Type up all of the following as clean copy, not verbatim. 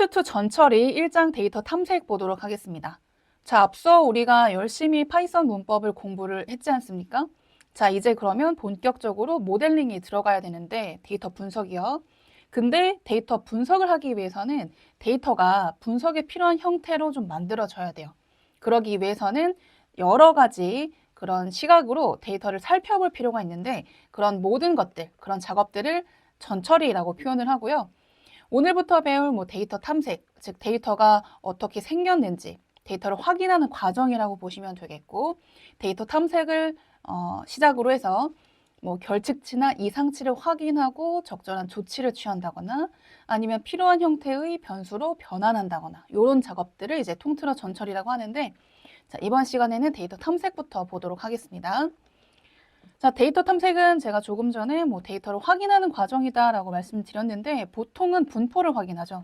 Q2 전처리 1장 데이터 탐색 보도록 하겠습니다. 자, 앞서 우리가 열심히 파이썬 문법을 공부를 했지 않습니까? 자, 이제 그러면 본격적으로 모델링이 들어가야 되는데 데이터 분석이요. 근데 데이터 분석을 하기 위해서는 데이터가 분석에 필요한 형태로 좀 만들어져야 돼요. 그러기 위해서는 여러 가지 그런 시각으로 데이터를 살펴볼 필요가 있는데 그런 모든 것들, 그런 작업들을 전처리라고 표현을 하고요. 오늘부터 배울 데이터 탐색, 즉 데이터가 어떻게 생겼는지 데이터를 확인하는 과정이라고 보시면 되겠고, 데이터 탐색을 시작으로 해서 결측치나 이상치를 확인하고 적절한 조치를 취한다거나 아니면 필요한 형태의 변수로 변환한다거나 이런 작업들을 이제 통틀어 전처리라고 하는데, 자, 이번 시간에는 데이터 탐색부터 보도록 하겠습니다. 자, 데이터 탐색은 제가 조금 전에 데이터를 확인하는 과정이다라고 말씀드렸는데 보통은 분포를 확인하죠.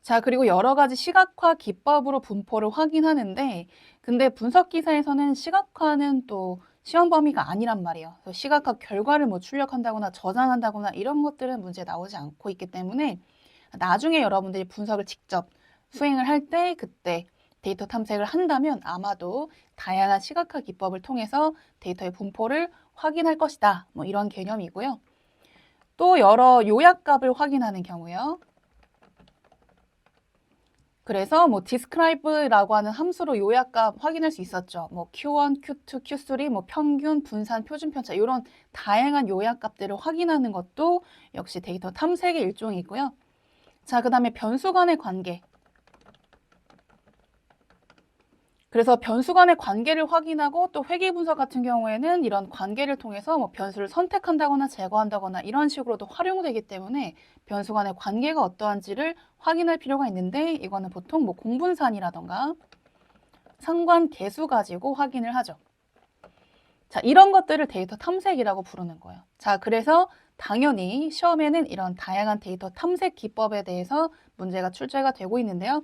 자, 그리고 여러 가지 시각화 기법으로 분포를 확인하는데 근데 분석 기사에서는 시각화는 또 시험 범위가 아니란 말이에요. 그래서 시각화 결과를 출력한다거나 저장한다거나 이런 것들은 문제 나오지 않고 있기 때문에 나중에 여러분들이 분석을 직접 수행을 할 때 그때 데이터 탐색을 한다면 아마도 다양한 시각화 기법을 통해서 데이터의 분포를 확인할 것이다. 이런 개념이고요. 또 여러 요약값을 확인하는 경우요. 그래서 describe라고 하는 함수로 요약값 확인할 수 있었죠. Q1, Q2, Q3, 평균, 분산, 표준 편차 이런 다양한 요약값들을 확인하는 것도 역시 데이터 탐색의 일종이고요. 자, 그 다음에 변수 간의 관계. 그래서 변수 간의 관계를 확인하고 또 회귀 분석 같은 경우에는 이런 관계를 통해서 변수를 선택한다거나 제거한다거나 이런 식으로도 활용되기 때문에 변수 간의 관계가 어떠한지를 확인할 필요가 있는데 이거는 보통 공분산이라던가 상관계수 가지고 확인을 하죠. 자, 이런 것들을 데이터 탐색이라고 부르는 거예요. 자, 그래서 당연히 시험에는 이런 다양한 데이터 탐색 기법에 대해서 문제가 출제가 되고 있는데요.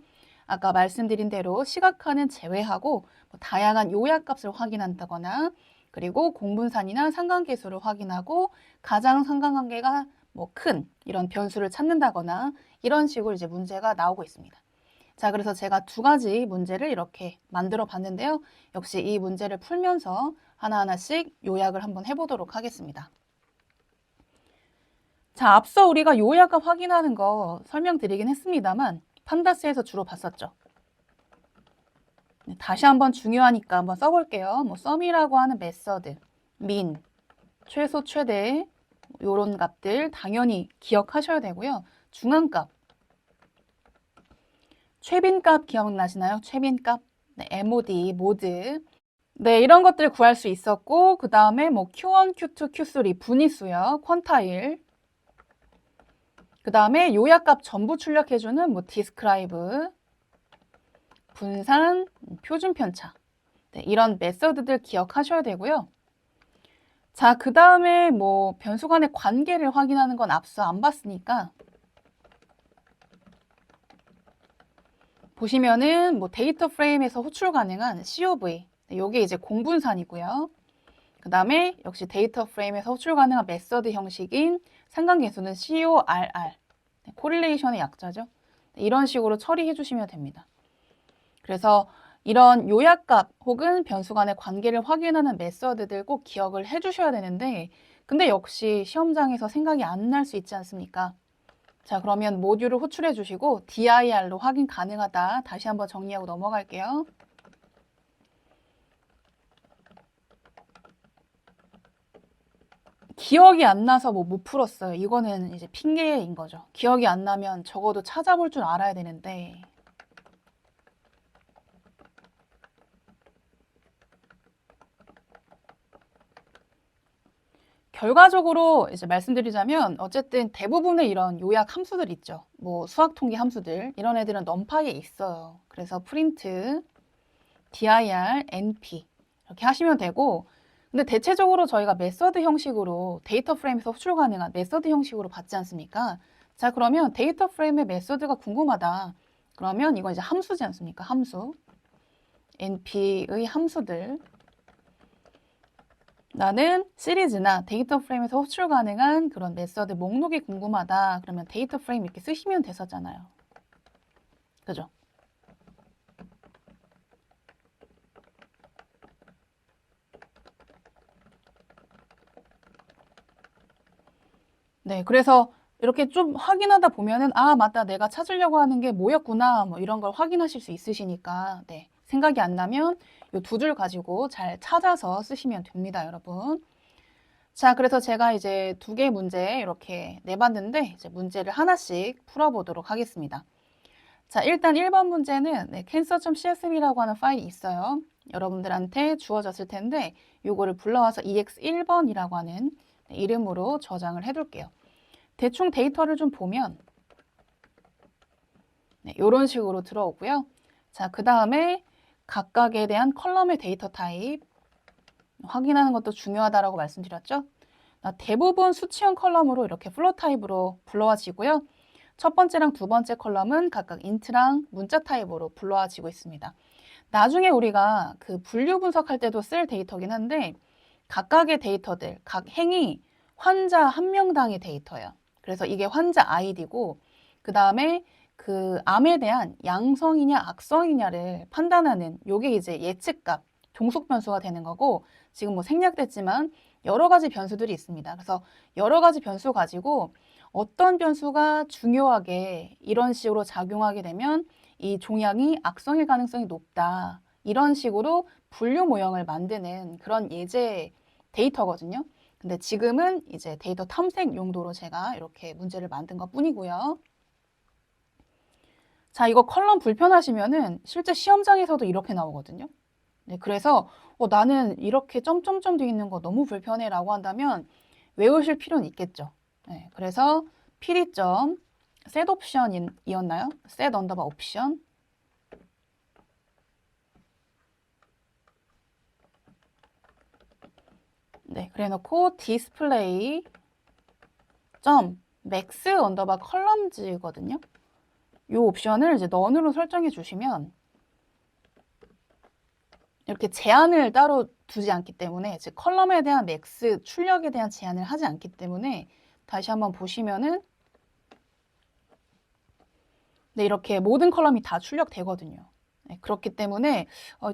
아까 말씀드린 대로 시각화는 제외하고 다양한 요약값을 확인한다거나 그리고 공분산이나 상관계수를 확인하고 가장 상관관계가 큰 이런 변수를 찾는다거나 이런 식으로 이제 문제가 나오고 있습니다. 자, 그래서 제가 두 가지 문제를 이렇게 만들어 봤는데요. 역시 이 문제를 풀면서 하나하나씩 요약을 한번 해보도록 하겠습니다. 자, 앞서 우리가 요약값 확인하는 거 설명드리긴 했습니다만 판다스에서 주로 봤었죠. 다시 한번 중요하니까 한번 써볼게요. sum이라고 하는 메서드, min, 최소, 최대 이런 값들 당연히 기억하셔야 되고요. 중앙값, 최빈값 기억나시나요? 최빈값, 네, MOD, 모드. 네, 이런 것들 구할 수 있었고 그 다음에 Q1, Q2, Q3 분위수요, 퀀타일. 그 다음에 요약값 전부 출력해주는 describe, 분산, 표준 편차. 네, 이런 메서드들 기억하셔야 되고요. 자, 그 다음에 변수 간의 관계를 확인하는 건 앞서 안 봤으니까 보시면은 데이터 프레임에서 호출 가능한 COV, 이게 이제 공분산이고요. 그 다음에 역시 데이터 프레임에서 호출 가능한 메서드 형식인 상관계수는 CORR, 코릴레이션의 약자죠. 이런 식으로 처리해 주시면 됩니다. 그래서 이런 요약값 혹은 변수 간의 관계를 확인하는 메서드들 꼭 기억을 해 주셔야 되는데 근데 역시 시험장에서 생각이 안 날 수 있지 않습니까? 자, 그러면 모듈을 호출해 주시고 dir로 확인 가능하다. 다시 한번 정리하고 넘어갈게요. 기억이 안 나서 못 풀었어요. 이거는 이제 핑계인 거죠. 기억이 안 나면 적어도 찾아볼 줄 알아야 되는데 결과적으로 이제 말씀드리자면 어쨌든 대부분의 이런 요약 함수들 있죠. 수학 통계 함수들 이런 애들은 numPy에 있어요. 그래서 print, dir, np 이렇게 하시면 되고 근데 대체적으로 저희가 메서드 형식으로 데이터 프레임에서 호출 가능한 메서드 형식으로 받지 않습니까? 자, 그러면 데이터 프레임의 메서드가 궁금하다. 그러면 이건 이제 함수지 않습니까? 함수. np의 함수들. 나는 시리즈나 데이터 프레임에서 호출 가능한 그런 메서드 목록이 궁금하다. 그러면 데이터 프레임 이렇게 쓰시면 됐었잖아요. 그죠? 네, 그래서 이렇게 좀 확인하다 보면은 아, 맞다. 내가 찾으려고 하는 게 뭐였구나. 뭐 이런 걸 확인하실 수 있으시니까 네, 생각이 안 나면 이 두 줄 가지고 잘 찾아서 쓰시면 됩니다, 여러분. 자, 그래서 제가 이제 두 개 문제 이렇게 내봤는데 이제 문제를 하나씩 풀어보도록 하겠습니다. 자, 일단 1번 문제는 네, cancer.csv라고 하는 파일이 있어요. 여러분들한테 주어졌을 텐데 요거를 불러와서 ex1번이라고 하는 네, 이름으로 저장을 해둘게요. 대충 데이터를 좀 보면 네, 이런 식으로 들어오고요. 자, 그 다음에 각각에 대한 컬럼의 데이터 타입 확인하는 것도 중요하다라고 말씀드렸죠. 대부분 수치형 컬럼으로 이렇게 플롯 타입으로 불러와지고요. 첫 번째랑 두 번째 컬럼은 각각 인트랑 문자 타입으로 불러와지고 있습니다. 나중에 우리가 그 분류 분석할 때도 쓸 데이터긴 한데 각각의 데이터들, 각 행이 환자 한 명당의 데이터예요. 그래서 이게 환자 아이디고 그 다음에 그 암에 대한 양성이냐 악성이냐를 판단하는 요게 이제 예측값, 종속 변수가 되는 거고 지금 뭐 생략됐지만 여러 가지 변수들이 있습니다. 그래서 여러 가지 변수 가지고 어떤 변수가 중요하게 이런 식으로 작용하게 되면 이 종양이 악성일 가능성이 높다. 이런 식으로 분류 모형을 만드는 그런 예제 데이터거든요. 근데 지금은 이제 데이터 탐색 용도로 제가 이렇게 문제를 만든 것 뿐이고요. 자, 이거 컬럼 불편하시면은 실제 시험장에서도 이렇게 나오거든요. 네, 그래서 나는 이렇게 점점점 돼 있는 거 너무 불편해 라고 한다면 외우실 필요는 있겠죠. 네, 그래서 필이점 set option이었나요? set 언더바 option. 네, 그래 놓고 display 점 max 언더바 columns거든요. 이 옵션을 이제 넌으로 설정해 주시면 이렇게 제한을 따로 두지 않기 때문에 즉 컬럼에 대한 맥스 출력에 대한 제한을 하지 않기 때문에 다시 한번 보시면은 네, 이렇게 모든 컬럼이 다 출력되거든요. 네, 그렇기 때문에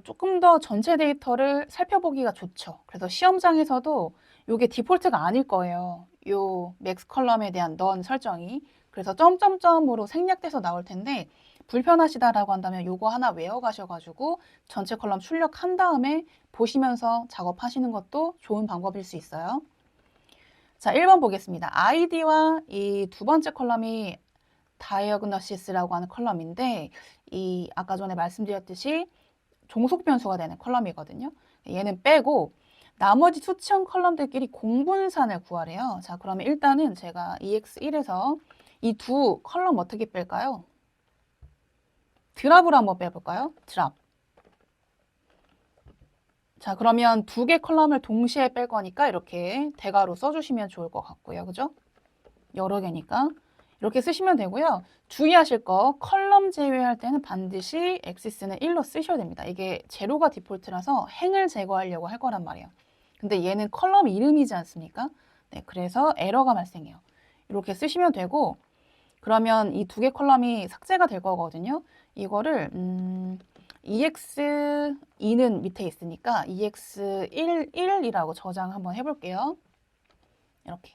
조금 더 전체 데이터를 살펴보기가 좋죠. 그래서 시험장에서도 이게 디폴트가 아닐 거예요. 요 맥스 컬럼에 대한 넌 설정이. 그래서 점점점으로 생략돼서 나올 텐데 불편하시다라고 한다면 요거 하나 외워가셔가지고 전체 컬럼 출력한 다음에 보시면서 작업하시는 것도 좋은 방법일 수 있어요. 자, 1번 보겠습니다. 아이디와 이 두 번째 컬럼이 다이어그노시스라고 하는 컬럼인데 이 아까 전에 말씀드렸듯이 종속 변수가 되는 컬럼이거든요. 얘는 빼고 나머지 수치형 컬럼들끼리 공분산을 구하래요. 자, 그러면 일단은 제가 EX1에서 이 두 컬럼 어떻게 뺄까요? 드랍으로 한번 빼볼까요? 드랍. 자, 그러면 두 개 컬럼을 동시에 뺄 거니까 이렇게 대괄호 써주시면 좋을 것 같고요. 그죠? 여러 개니까. 이렇게 쓰시면 되고요. 주의하실 거 컬럼 제외할 때는 반드시 엑시스는 1로 쓰셔야 됩니다. 이게 제로가 디폴트라서 행을 제거하려고 할 거란 말이에요. 근데 얘는 컬럼 이름이지 않습니까? 네, 그래서 에러가 발생해요. 이렇게 쓰시면 되고 그러면 이 두 개 컬럼이 삭제가 될 거거든요. 이거를 EX2는 밑에 있으니까 EX11이라고 저장 한번 해볼게요. 이렇게.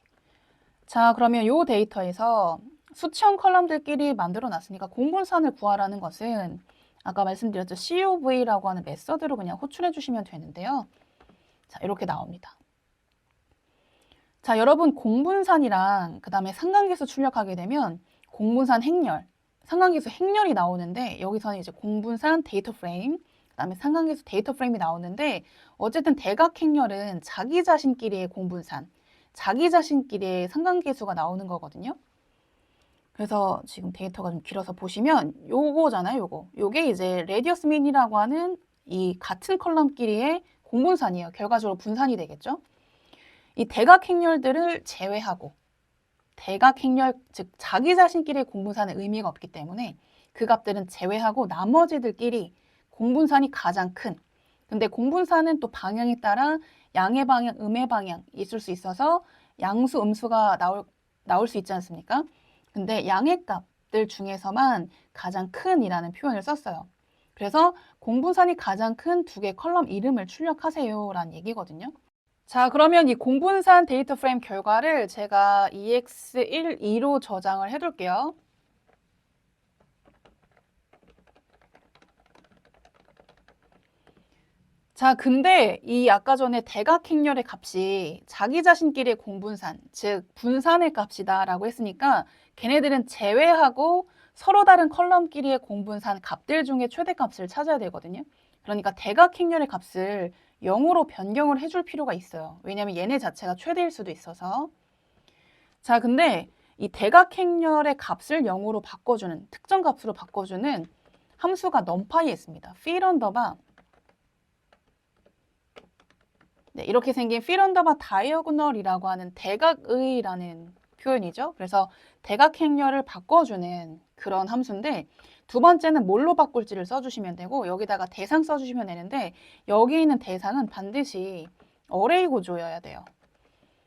자, 그러면 이 데이터에서 수치형 컬럼들끼리 만들어 놨으니까 공분산을 구하라는 것은 아까 말씀드렸죠. COV라고 하는 메서드로 그냥 호출해 주시면 되는데요. 자, 이렇게 나옵니다. 자, 여러분 공분산이랑 그 다음에 상관계수 출력하게 되면 공분산 행렬, 상관계수 행렬이 나오는데 여기서는 이제 공분산 데이터 프레임, 그 다음에 상관계수 데이터 프레임이 나오는데 어쨌든 대각 행렬은 자기 자신끼리의 공분산, 자기 자신끼리의 상관계수가 나오는 거거든요. 그래서 지금 데이터가 좀 길어서 보시면 요거잖아요, 요거. 요게 이제 레디어스 민이라고 하는 이 같은 컬럼끼리의 공분산이에요. 결과적으로 분산이 되겠죠. 이 대각 행렬들을 제외하고 대각 행렬, 즉 자기 자신끼리의 공분산의 의미가 없기 때문에 그 값들은 제외하고 나머지들끼리 공분산이 가장 큰 근데 공분사는 또 방향에 따라 양의 방향, 음의 방향 있을 수 있어서 양수, 음수가 나올 수 있지 않습니까? 근데 양의 값들 중에서만 가장 큰이라는 표현을 썼어요. 그래서 공분산이 가장 큰 두 개 컬럼 이름을 출력하세요 라는 얘기거든요. 자, 그러면 이 공분산 데이터 프레임 결과를 제가 EX1, 2로 저장을 해둘게요. 자, 근데 이 아까 전에 대각행렬의 값이 자기 자신끼리의 공분산, 즉 분산의 값이다라고 했으니까 걔네들은 제외하고 서로 다른 컬럼끼리의 공분산 값들 중에 최대값을 찾아야 되거든요. 그러니까 대각행렬의 값을 0으로 변경을 해줄 필요가 있어요. 왜냐하면 얘네 자체가 최대일 수도 있어서. 자, 근데 이 대각행렬의 값을 0으로 바꿔주는, 특정 값으로 바꿔주는 함수가 numPy에 있습니다. fill underbar 네, 이렇게 생긴 fill underbar diagonal이라고 하는 대각의라는 표현이죠. 그래서 대각행렬을 바꿔주는 그런 함수인데 두 번째는 뭘로 바꿀지를 써주시면 되고 여기다가 대상 써주시면 되는데 여기 있는 대상은 반드시 어레이 구조여야 돼요.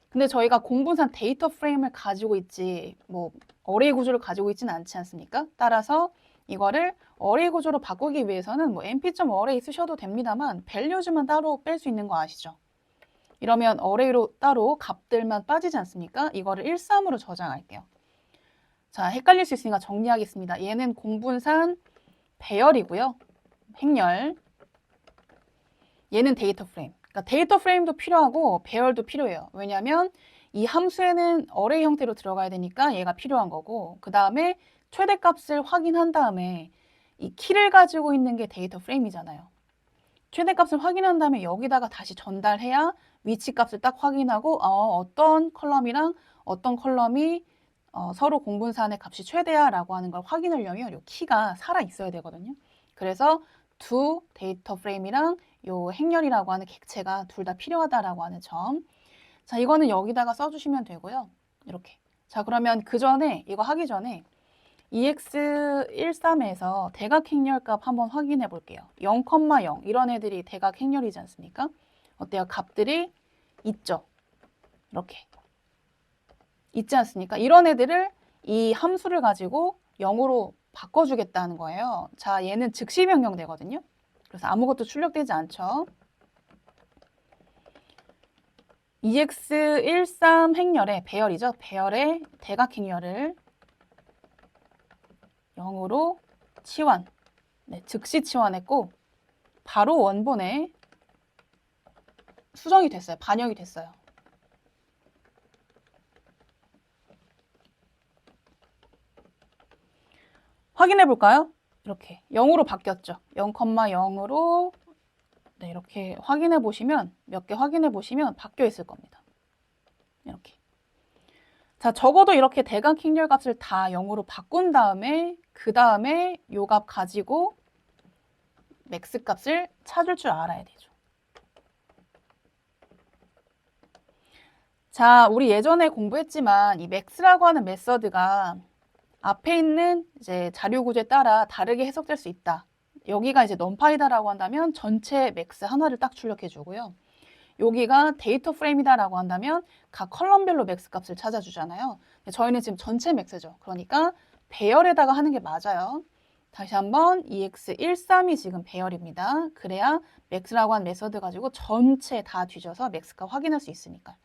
근데 저희가 공분산 데이터 프레임을 가지고 있지 뭐 어레이 구조를 가지고 있지는 않지 않습니까? 따라서 이거를 어레이 구조로 바꾸기 위해서는 뭐 np.array 쓰셔도 됩니다만 values만 따로 뺄 수 있는 거 아시죠? 이러면 어레이로 따로 값들만 빠지지 않습니까? 이거를 1, 3으로 저장할게요. 자, 헷갈릴 수 있으니까 정리하겠습니다. 얘는 공분산 배열이고요. 행렬. 얘는 데이터 프레임. 그러니까 데이터 프레임도 필요하고 배열도 필요해요. 왜냐하면 이 함수에는 어레이 형태로 들어가야 되니까 얘가 필요한 거고 그 다음에 최대값을 확인한 다음에 이 키를 가지고 있는 게 데이터 프레임이잖아요. 최대값을 확인한 다음에 여기다가 다시 전달해야 위치값을 딱 확인하고 어떤 컬럼이랑 어떤 컬럼이 서로 공분산의 값이 최대야 라고 하는 걸 확인하려면 이 키가 살아 있어야 되거든요. 그래서 두 데이터 프레임이랑 이 행렬이라고 하는 객체가 둘 다 필요하다라고 하는 점. 자, 이거는 여기다가 써주시면 되고요. 이렇게. 자, 그러면 그 전에 이거 하기 전에 EX13에서 대각행렬 값 한번 확인해 볼게요. 0,0 이런 애들이 대각행렬이지 않습니까? 어때요? 값들이 있죠? 이렇게. 있지 않습니까? 이런 애들을 이 함수를 가지고 0으로 바꿔주겠다는 거예요. 자, 얘는 즉시 변경되거든요. 그래서 아무것도 출력되지 않죠. EX13 행렬의 배열이죠. 배열의 대각행렬을 0으로 치환, 네, 즉시 치환했고 바로 원본에 수정이 됐어요. 반영이 됐어요. 확인해 볼까요? 이렇게 0으로 바뀌었죠. 0,0으로 네, 이렇게 확인해 보시면 몇 개 확인해 보시면 바뀌어 있을 겁니다. 이렇게. 자, 적어도 이렇게 대각행렬 값을 다 0으로 바꾼 다음에 그 다음에 요 값 가지고 맥스 값을 찾을 줄 알아야 되죠. 자, 우리 예전에 공부했지만 이 맥스라고 하는 메서드가 앞에 있는 이제 자료 구조에 따라 다르게 해석될 수 있다. 여기가 이제 numPy다라고 한다면 전체 맥스 하나를 딱 출력해 주고요. 여기가 데이터 프레임이다라고 한다면 각 컬럼별로 맥스 값을 찾아주잖아요. 저희는 지금 전체 맥스죠. 그러니까 배열에다가 하는 게 맞아요. 다시 한번 EX13이 지금 배열입니다. 그래야 맥스라고 한 메서드 가지고 전체 다 뒤져서 맥스 값 확인할 수 있으니까.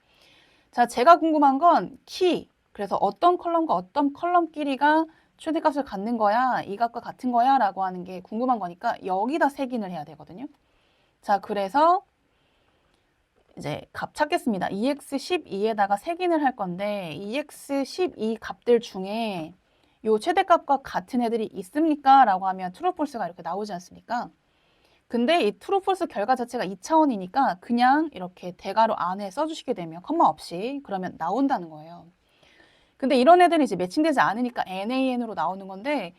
자, 제가 궁금한 건 키. 그래서 어떤 컬럼과 어떤 컬럼끼리가 최대값을 갖는 거야, 이 값과 같은 거야 라고 하는 게 궁금한 거니까 여기다 색인을 해야 되거든요. 자, 그래서 이제 값 찾겠습니다. EX12에다가 색인을 할 건데 EX12 값들 중에 요 최대값과 같은 애들이 있습니까? 라고 하면 true, false가 이렇게 나오지 않습니까? 근데 이 true, false 결과 자체가 2차원이니까 그냥 이렇게 대괄호 안에 써주시게 되면 컴마 없이 그러면 나온다는 거예요. 근데 이런 애들이 이제 매칭되지 않으니까 NaN으로 나오는 건데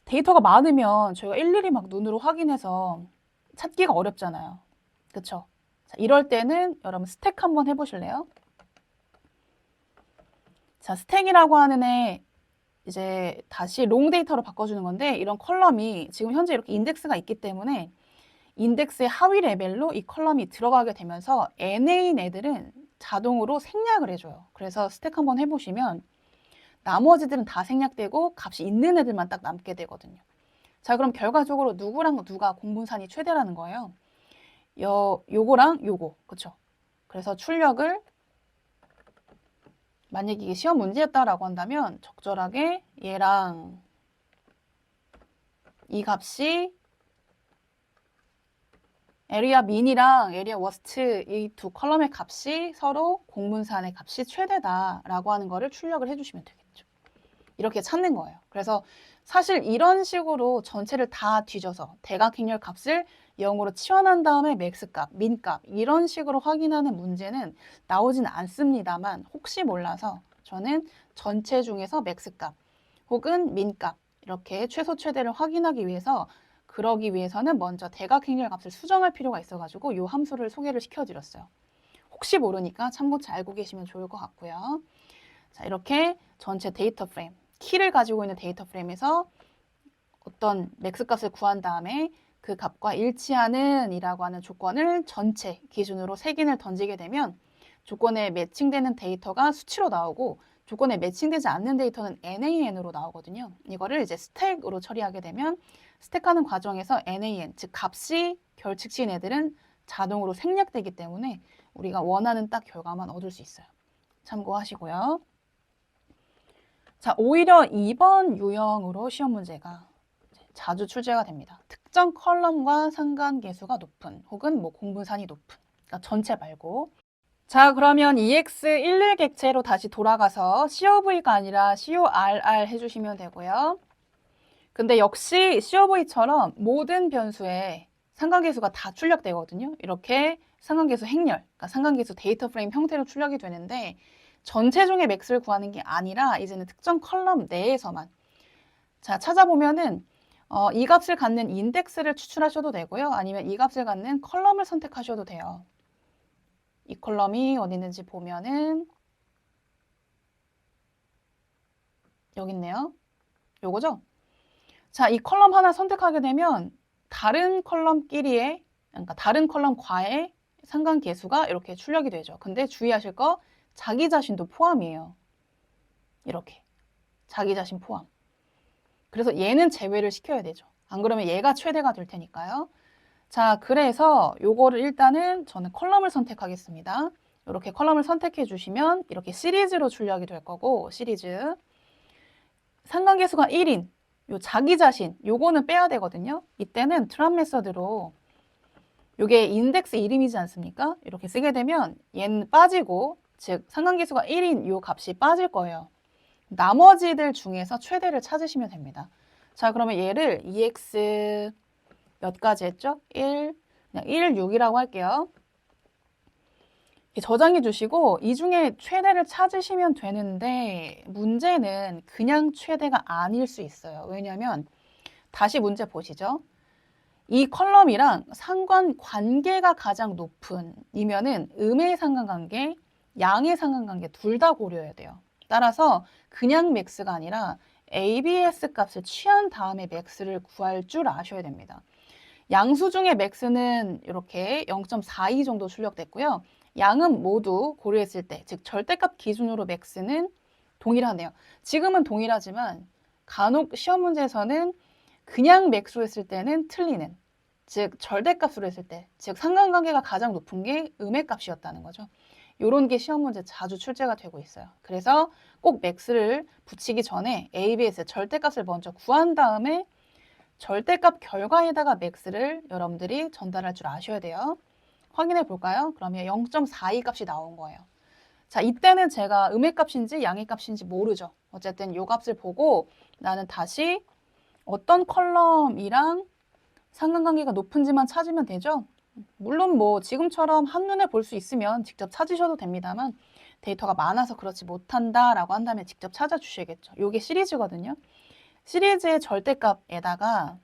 데이터가 많으면 저희가 일일이 막 눈으로 확인해서 찾기가 어렵잖아요. 그쵸? 자, 이럴 때는 여러분 스택 한번 해보실래요? 자, 스택이라고 하는 애 이제 다시 롱 데이터로 바꿔주는 건데 이런 컬럼이 지금 현재 이렇게 인덱스가 있기 때문에 인덱스의 하위 레벨로 이 컬럼이 들어가게 되면서 NA인 애들은 자동으로 생략을 해줘요. 그래서 스택 한번 해보시면 나머지들은 다 생략되고 값이 있는 애들만 딱 남게 되거든요. 자, 그럼 결과적으로 누구랑 누가 공분산이 최대라는 거예요. 요거랑 요거, 그쵸? 그래서 출력을 만약에 이게 시험 문제였다라고 한다면 적절하게 얘랑 이 값이 에리아 민이랑 에리아 워스트 이 두 컬럼의 값이 서로 공분산의 값이 최대다라고 하는 거를 출력을 해주시면 되겠죠. 이렇게 찾는 거예요. 그래서 사실 이런 식으로 전체를 다 뒤져서 대각행렬 값을 0으로 치환한 다음에 맥스값, 민값 이런 식으로 확인하는 문제는 나오진 않습니다만 혹시 몰라서 저는 전체 중에서 맥스값 혹은 민값 이렇게 최소 최대를 확인하기 위해서 그러기 위해서는 먼저 대각행렬 값을 수정할 필요가 있어가지고 이 함수를 소개를 시켜드렸어요. 혹시 모르니까 참고치 알고 계시면 좋을 것 같고요. 자, 이렇게 전체 데이터 프레임, 키를 가지고 있는 데이터 프레임에서 어떤 맥스 값을 구한 다음에 그 값과 일치하는 이라고 하는 조건을 전체 기준으로 3개를 던지게 되면 조건에 매칭되는 데이터가 수치로 나오고 조건에 매칭되지 않는 데이터는 NaN으로 나오거든요. 이거를 이제 스택으로 처리하게 되면 스택하는 과정에서 NaN, 즉 값이 결칙치인 애들은 자동으로 생략되기 때문에 우리가 원하는 딱 결과만 얻을 수 있어요. 참고하시고요. 자, 오히려 2번 유형으로 시험 문제가 자주 출제가 됩니다. 특정 컬럼과 상관계수가 높은 혹은 뭐 공분산이 높은, 그러니까 전체 말고. 자, 그러면 EX11 객체로 다시 돌아가서 COV가 아니라 CORR 해주시면 되고요. 근데 역시 COV처럼 모든 변수에 상관계수가 다 출력되거든요. 이렇게 상관계수 행렬, 그러니까 상관계수 데이터 프레임 형태로 출력이 되는데 전체 중에 맥스를 구하는 게 아니라 이제는 특정 컬럼 내에서만. 자, 찾아보면은 이 값을 갖는 인덱스를 추출하셔도 되고요. 아니면 이 값을 갖는 컬럼을 선택하셔도 돼요. 이 컬럼이 어디 있는지 보면은 여기 있네요. 요거죠? 자, 이 컬럼 하나 선택하게 되면 다른 컬럼끼리의, 그러니까 다른 컬럼과의 상관계수가 이렇게 출력이 되죠. 근데 주의하실 거 자기 자신도 포함이에요. 이렇게. 자기 자신 포함. 그래서 얘는 제외를 시켜야 되죠. 안 그러면 얘가 최대가 될 테니까요. 자, 그래서 요거를 일단은 저는 컬럼을 선택하겠습니다. 이렇게 컬럼을 선택해 주시면 이렇게 시리즈로 출력이 될 거고, 시리즈. 상관계수가 1인, 요 자기 자신, 요거는 빼야 되거든요. 이때는 트랍 메서드로 요게 인덱스 이름이지 않습니까? 이렇게 쓰게 되면 얘는 빠지고, 즉 상관계수가 1인 요 값이 빠질 거예요. 나머지들 중에서 최대를 찾으시면 됩니다. 자, 그러면 얘를 EX 몇 가지 했죠? 1, 그냥 1, 6이라고 할게요. 저장해 주시고 이 중에 최대를 찾으시면 되는데 문제는 그냥 최대가 아닐 수 있어요. 왜냐하면 다시 문제 보시죠. 이 컬럼이랑 상관관계가 가장 높은 이면은 음의 상관관계, 양의 상관관계 둘 다 고려해야 돼요. 따라서 그냥 맥스가 아니라 ABS 값을 취한 다음에 맥스를 구할 줄 아셔야 됩니다. 양수 중에 맥스는 이렇게 0.42 정도 출력됐고요. 양은 모두 고려했을 때, 즉 절대값 기준으로 맥스는 동일하네요. 지금은 동일하지만 간혹 시험 문제에서는 그냥 맥스로 했을 때는 틀리는, 즉 절대값으로 했을 때, 즉 상관관계가 가장 높은 게 음의 값이었다는 거죠. 이런 게 시험 문제 자주 출제가 되고 있어요. 그래서 꼭 맥스를 붙이기 전에 ABS 절대값을 먼저 구한 다음에 절대값 결과에다가 맥스를 여러분들이 전달할 줄 아셔야 돼요. 확인해 볼까요? 그러면 0.42 값이 나온 거예요. 자, 이때는 제가 음의 값인지 양의 값인지 모르죠. 어쨌든 이 값을 보고 나는 다시 어떤 컬럼이랑 상관관계가 높은지만 찾으면 되죠. 물론 뭐 지금처럼 한눈에 볼 수 있으면 직접 찾으셔도 됩니다만 데이터가 많아서 그렇지 못한다라고 한다면 직접 찾아주셔야겠죠. 이게 시리즈거든요. 시리즈의 절대값에다가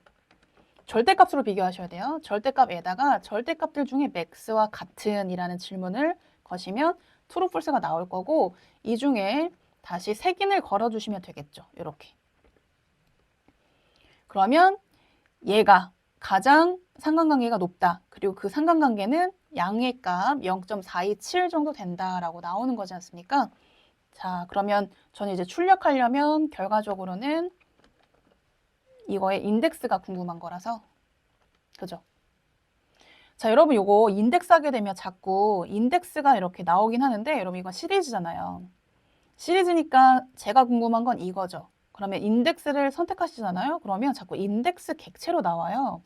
절대값으로 비교하셔야 돼요. 절대값에다가 절대값들 중에 맥스와 같은 이라는 질문을 거시면 true, false가 나올 거고 이 중에 다시 색인을 걸어주시면 되겠죠. 이렇게. 그러면 얘가 가장 상관관계가 높다. 그리고 그 상관관계는 양의 값 0.427 정도 된다라고 나오는 거지 않습니까? 자, 그러면 저는 이제 출력하려면 결과적으로는 이거의 인덱스가 궁금한 거라서, 그죠? 자, 여러분 요거 인덱스 하게 되면 자꾸 인덱스가 이렇게 나오긴 하는데 여러분 이건 시리즈잖아요. 시리즈니까 제가 궁금한 건 이거죠. 그러면 인덱스를 선택하시잖아요. 그러면 자꾸 인덱스 객체로 나와요.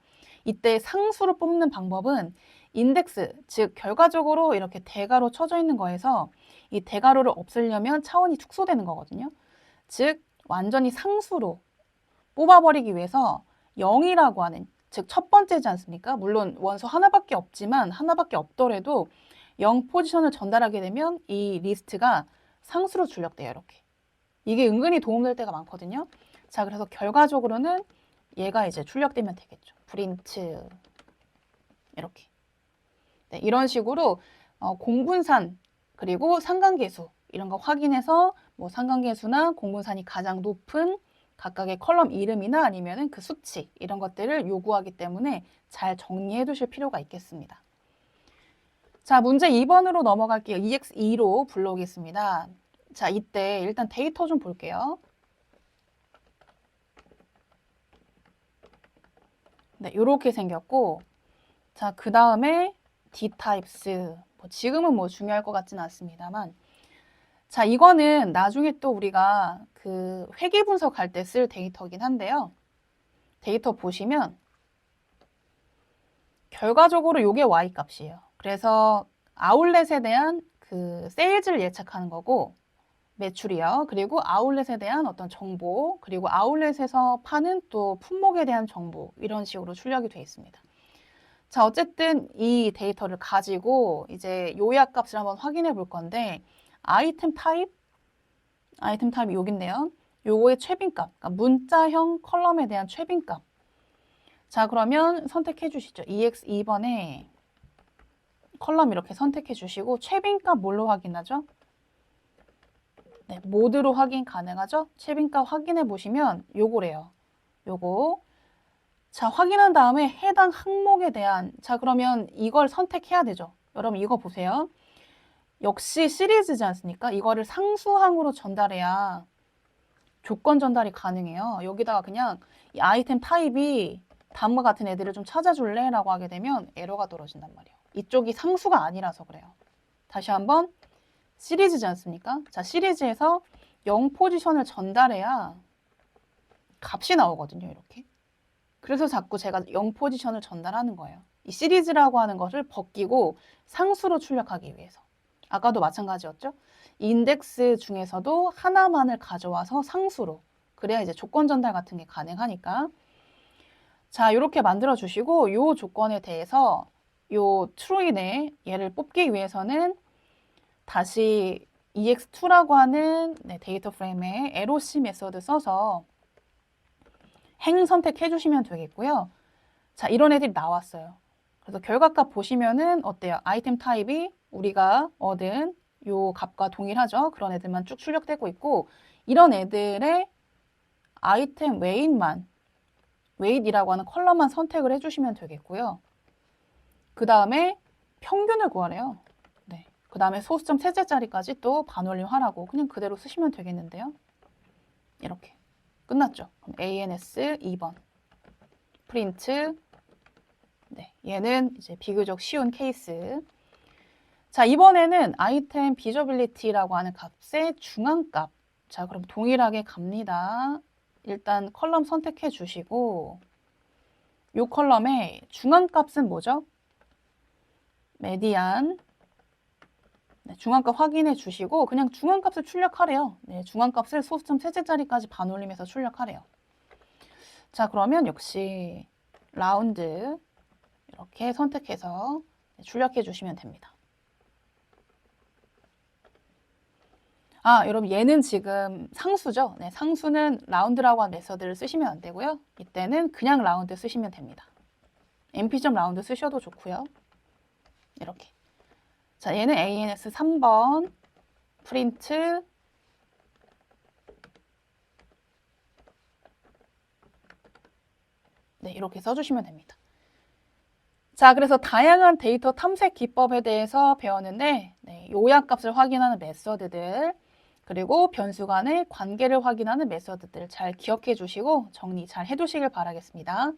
이때 상수로 뽑는 방법은 인덱스, 즉 결과적으로 이렇게 대괄호 쳐져 있는 거에서 이 대괄호를 없애려면 차원이 축소되는 거거든요. 즉 완전히 상수로 뽑아버리기 위해서 0이라고 하는, 즉 첫 번째지 않습니까? 물론 원소 하나밖에 없지만 하나밖에 없더라도 0 포지션을 전달하게 되면 이 리스트가 상수로 출력돼요. 이렇게. 이게 은근히 도움될 때가 많거든요. 자, 그래서 결과적으로는 얘가 이제 출력되면 되겠죠. 프린트 이렇게. 네, 이런 식으로 공분산 그리고 상관계수 이런 거 확인해서 뭐 상관계수나 공분산이 가장 높은 각각의 컬럼 이름이나 아니면은 그 수치 이런 것들을 요구하기 때문에 잘 정리해 두실 필요가 있겠습니다. 자, 문제 2번으로 넘어갈게요. EX2로 불러오겠습니다. 자, 이때 일단 데이터 좀 볼게요. 네, 이렇게 생겼고, 자, 그 다음에 dtypes. 지금은 뭐 중요할 것 같지는 않습니다만, 자, 이거는 나중에 또 우리가 그 회계 분석할 때 쓸 데이터긴 한데요. 데이터 보시면 결과적으로 이게 y 값이에요. 그래서 아울렛에 대한 그 세일즈를 예측하는 거고, 매출이요. 그리고 아울렛에 대한 어떤 정보, 그리고 아울렛에서 파는 또 품목에 대한 정보, 이런 식으로 출력이 되어 있습니다. 자, 어쨌든 이 데이터를 가지고 이제 요약값을 한번 확인해 볼 건데, 아이템 타입이 여기인데요. 요거의 최빈값, 그러니까 문자형 컬럼에 대한 최빈값. 자, 그러면 선택해 주시죠. EX2번에 컬럼 이렇게 선택해 주시고, 최빈값 뭘로 확인하죠? 네, 모드로 확인 가능하죠? 최빈값 확인해 보시면 요거래요. 요거. 자, 확인한 다음에 해당 항목에 대한, 자, 그러면 이걸 선택해야 되죠. 여러분 이거 보세요. 역시 시리즈지 않습니까? 이거를 상수항으로 전달해야 조건 전달이 가능해요. 여기다가 그냥 이 아이템 타입이 다음과 같은 애들을 좀 찾아줄래? 라고 하게 되면 에러가 떨어진단 말이에요. 이쪽이 상수가 아니라서 그래요. 다시 한번 시리즈지 않습니까? 자, 시리즈에서 0 포지션을 전달해야 값이 나오거든요, 이렇게. 그래서 자꾸 제가 0 포지션을 전달하는 거예요. 이 시리즈라고 하는 것을 벗기고 상수로 출력하기 위해서. 아까도 마찬가지였죠? 인덱스 중에서도 하나만을 가져와서 상수로. 그래야 이제 조건 전달 같은 게 가능하니까. 자, 이렇게 만들어 주시고 이 조건에 대해서 요 true인의 얘를 뽑기 위해서는 다시 EX2라고 하는 데이터 프레임에 LOC 메서드 써서 행 선택해 주시면 되겠고요. 자, 이런 애들이 나왔어요. 그래서 결과값 보시면은 어때요? 아이템 타입이 우리가 얻은 요 값과 동일하죠? 그런 애들만 쭉 출력되고 있고, 이런 애들의 아이템 웨이트이라고 하는 컬럼만 선택을 해주시면 되겠고요. 그 다음에 평균을 구하래요. 네. 그 다음에 소수점 셋째 자리까지 또 반올림하라고 그냥 그대로 쓰시면 되겠는데요. 이렇게. 끝났죠? 그럼 ANS 2번. 프린트. 네. 얘는 이제 비교적 쉬운 케이스. 자, 이번에는 아이템 비저빌리티라고 하는 값의 중앙값. 자, 그럼 동일하게 갑니다. 일단 컬럼 선택해 주시고, 이 컬럼의 중앙값은 뭐죠? 메디안. 네, 중앙값 확인해 주시고 그냥 중앙값을 출력하래요. 네, 중앙값을 소수점 셋째 자리까지 반올림해서 출력하래요. 자, 그러면 역시 라운드 이렇게 선택해서 출력해 주시면 됩니다. 아, 여러분 얘는 지금 상수죠? 네, 상수는 라운드라고 한 메서드를 쓰시면 안 되고요. 이때는 그냥 라운드 쓰시면 됩니다. mp.라운드 쓰셔도 좋고요. 이렇게. 자, 얘는 ANS 3번 프린트. 네, 이렇게 써주시면 됩니다. 자, 그래서 다양한 데이터 탐색 기법에 대해서 배웠는데, 요약값을 확인하는 메서드들, 그리고 변수 간의 관계를 확인하는 메서드들 잘 기억해 주시고 정리 잘 해두시길 바라겠습니다.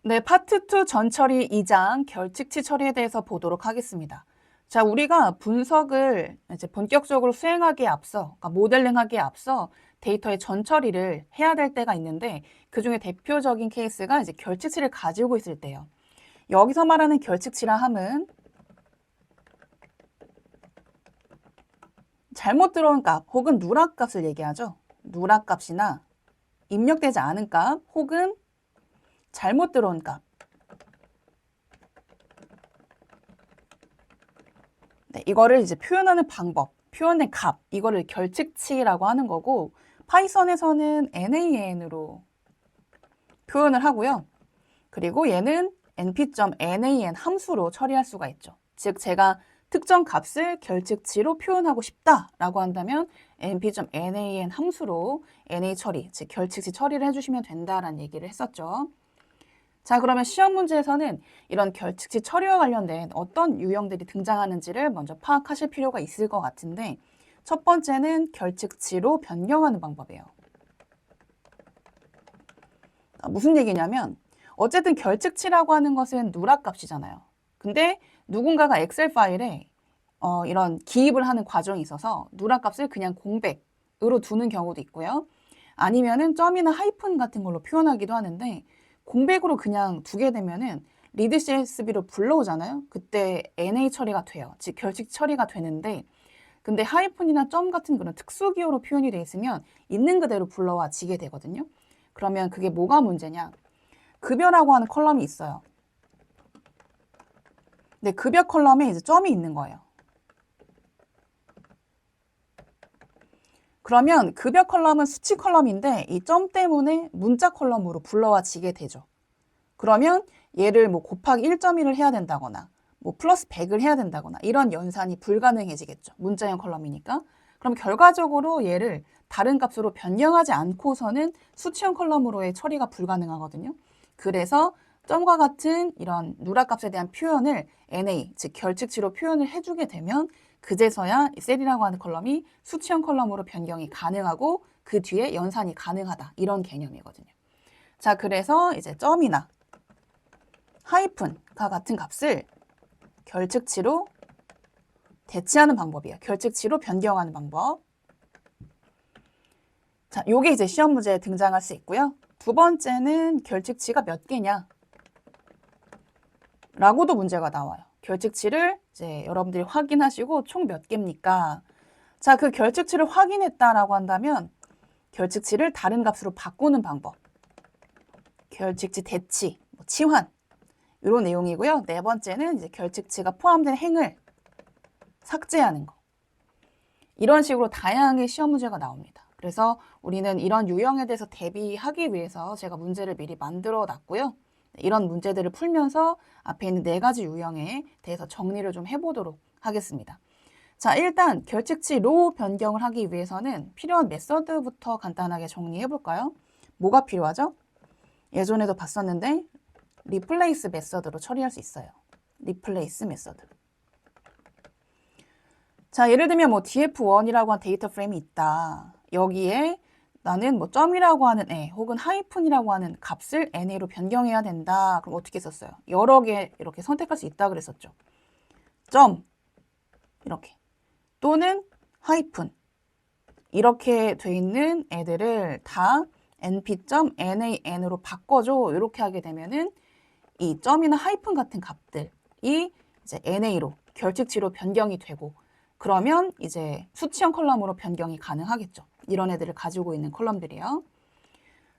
네, 파트 2 전처리 2장 결칙치 처리에 대해서 보도록 하겠습니다. 자, 우리가 분석을 이제 본격적으로 수행하기에 앞서, 그러니까 모델링하기에 앞서 데이터의 전처리를 해야 될 때가 있는데 그 중에 대표적인 케이스가 이제 결칙치를 가지고 있을 때예요. 여기서 말하는 결칙치라 함은 잘못 들어온 값 혹은 누락값을 얘기하죠. 누락값이나 입력되지 않은 값 혹은 잘못 들어온 값. 네, 이거를 이제 표현하는 방법, 표현된 값, 이거를 결칙치라고 하는 거고 파이썬에서는 nan으로 표현을 하고요. 그리고 얘는 np.nan 함수로 처리할 수가 있죠. 즉 제가 특정 값을 결칙치로 표현하고 싶다라고 한다면 np.nan 함수로 na 처리, 즉 결칙치 처리를 해주시면 된다라는 얘기를 했었죠. 자, 그러면 시험 문제에서는 이런 결칙치 처리와 관련된 어떤 유형들이 등장하는지를 먼저 파악하실 필요가 있을 것 같은데 첫 번째는 결칙치로 변경하는 방법이에요. 무슨 얘기냐면 어쨌든 결칙치라고 하는 것은 누락값이잖아요. 근데 누군가가 엑셀 파일에 이런 기입을 하는 과정이 있어서 누락값을 그냥 공백으로 두는 경우도 있고요. 아니면은 점이나 하이픈 같은 걸로 표현하기도 하는데 공백으로 그냥 두게 되면은 리드 CSV로 불러오잖아요. 그때 NA 처리가 돼요. 즉 결칙 처리가 되는데 근데 하이픈이나 점 같은 그런 특수 기호로 표현이 돼 있으면 있는 그대로 불러와지게 되거든요. 그러면 그게 뭐가 문제냐? 급여라고 하는 컬럼이 있어요. 근데 급여 컬럼에 이제 점이 있는 거예요. 그러면 급여 컬럼은 수치 컬럼인데 이 점 때문에 문자 컬럼으로 불러와지게 되죠. 그러면 얘를 뭐 곱하기 1.1을 해야 된다거나 뭐 플러스 100을 해야 된다거나 이런 연산이 불가능해지겠죠. 문자형 컬럼이니까. 그럼 결과적으로 얘를 다른 값으로 변경하지 않고서는 수치형 컬럼으로의 처리가 불가능하거든요. 그래서 점과 같은 이런 누락값에 대한 표현을 NA, 즉 결칙치로 표현을 해주게 되면 그제서야 셀이라고 하는 컬럼이 수치형 컬럼으로 변경이 가능하고 그 뒤에 연산이 가능하다. 이런 개념이거든요. 자, 그래서 이제 점이나 하이픈과 같은 값을 결측치로 대치하는 방법이에요. 결측치로 변경하는 방법. 자, 요게 이제 시험 문제에 등장할 수 있고요. 두 번째는 결측치가 몇 개냐? 라고도 문제가 나와요. 결측치를 이제 여러분들이 확인하시고 총 몇 개입니까? 자, 그 결측치를 확인했다라고 한다면 결측치를 다른 값으로 바꾸는 방법. 결측치 대치, 치환. 이런 내용이고요. 네 번째는 이제 결측치가 포함된 행을 삭제하는 거. 이런 식으로 다양하게 시험 문제가 나옵니다. 그래서 우리는 이런 유형에 대해서 대비하기 위해서 제가 문제를 미리 만들어 놨고요. 이런 문제들을 풀면서 앞에 있는 네 가지 유형에 대해서 정리를 좀 해보도록 하겠습니다. 자, 일단 결측치로 변경을 하기 위해서는 필요한 메서드부터 간단하게 정리해 볼까요? 뭐가 필요하죠? 예전에도 봤었는데 리플레이스 메서드로 처리할 수 있어요. 리플레이스 메서드. 자, 예를 들면 뭐 df1이라고 한 데이터 프레임이 있다. 여기에 나는 뭐 점이라고 하는 애 혹은 하이픈이라고 하는 값을 NA로 변경해야 된다. 그럼 어떻게 썼어요? 여러 개 이렇게 선택할 수 있다 그랬었죠. 점 이렇게 또는 하이픈 이렇게 돼 있는 애들을 다 np.nan으로 바꿔줘. 이렇게 하게 되면은 이 점이나 하이픈 같은 값들이 이제 NA로 결칙치로 변경이 되고 그러면 이제 수치형 컬럼으로 변경이 가능하겠죠. 이런 애들을 가지고 있는 컬럼들이요.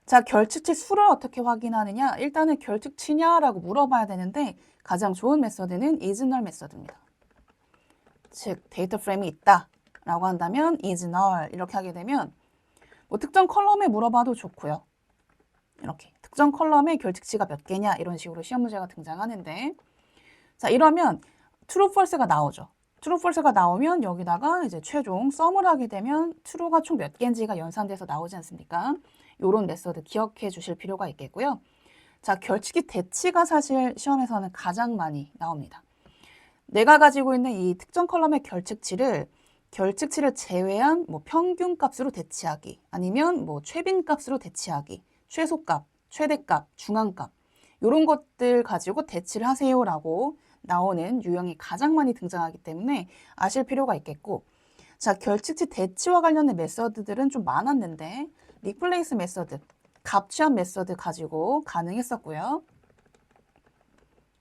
자, 결측치 수를 어떻게 확인하느냐? 일단은 결측치냐라고 물어봐야 되는데 가장 좋은 메서드는 isNull 메서드입니다. 즉 데이터 프레임이 있다라고 한다면 isNull 이렇게 하게 되면 뭐 특정 컬럼에 물어봐도 좋고요. 이렇게 특정 컬럼의 결측치가 몇 개냐 이런 식으로 시험 문제가 등장하는데 자, 이러면 true, false가 나오죠. true, false가 나오면 여기다가 이제 최종 썸을 하게 되면 true가 총 몇 개인지가 연산돼서 나오지 않습니까? 이런 메서드 기억해 주실 필요가 있겠고요. 자, 결칙이 대치가 사실 시험에서는 가장 많이 나옵니다. 내가 가지고 있는 이 특정 컬럼의 결측치를 제외한 뭐 평균 값으로 대치하기, 아니면 뭐 최빈 값으로 대치하기, 최소값, 최대값, 중앙값 이런 것들 가지고 대치를 하세요라고 나오는 유형이 가장 많이 등장하기 때문에 아실 필요가 있겠고, 자, 결측치 대치와 관련된 메서드들은 좀 많았는데 리플레이스 메서드, 값 취합 메서드 가지고 가능했었고요.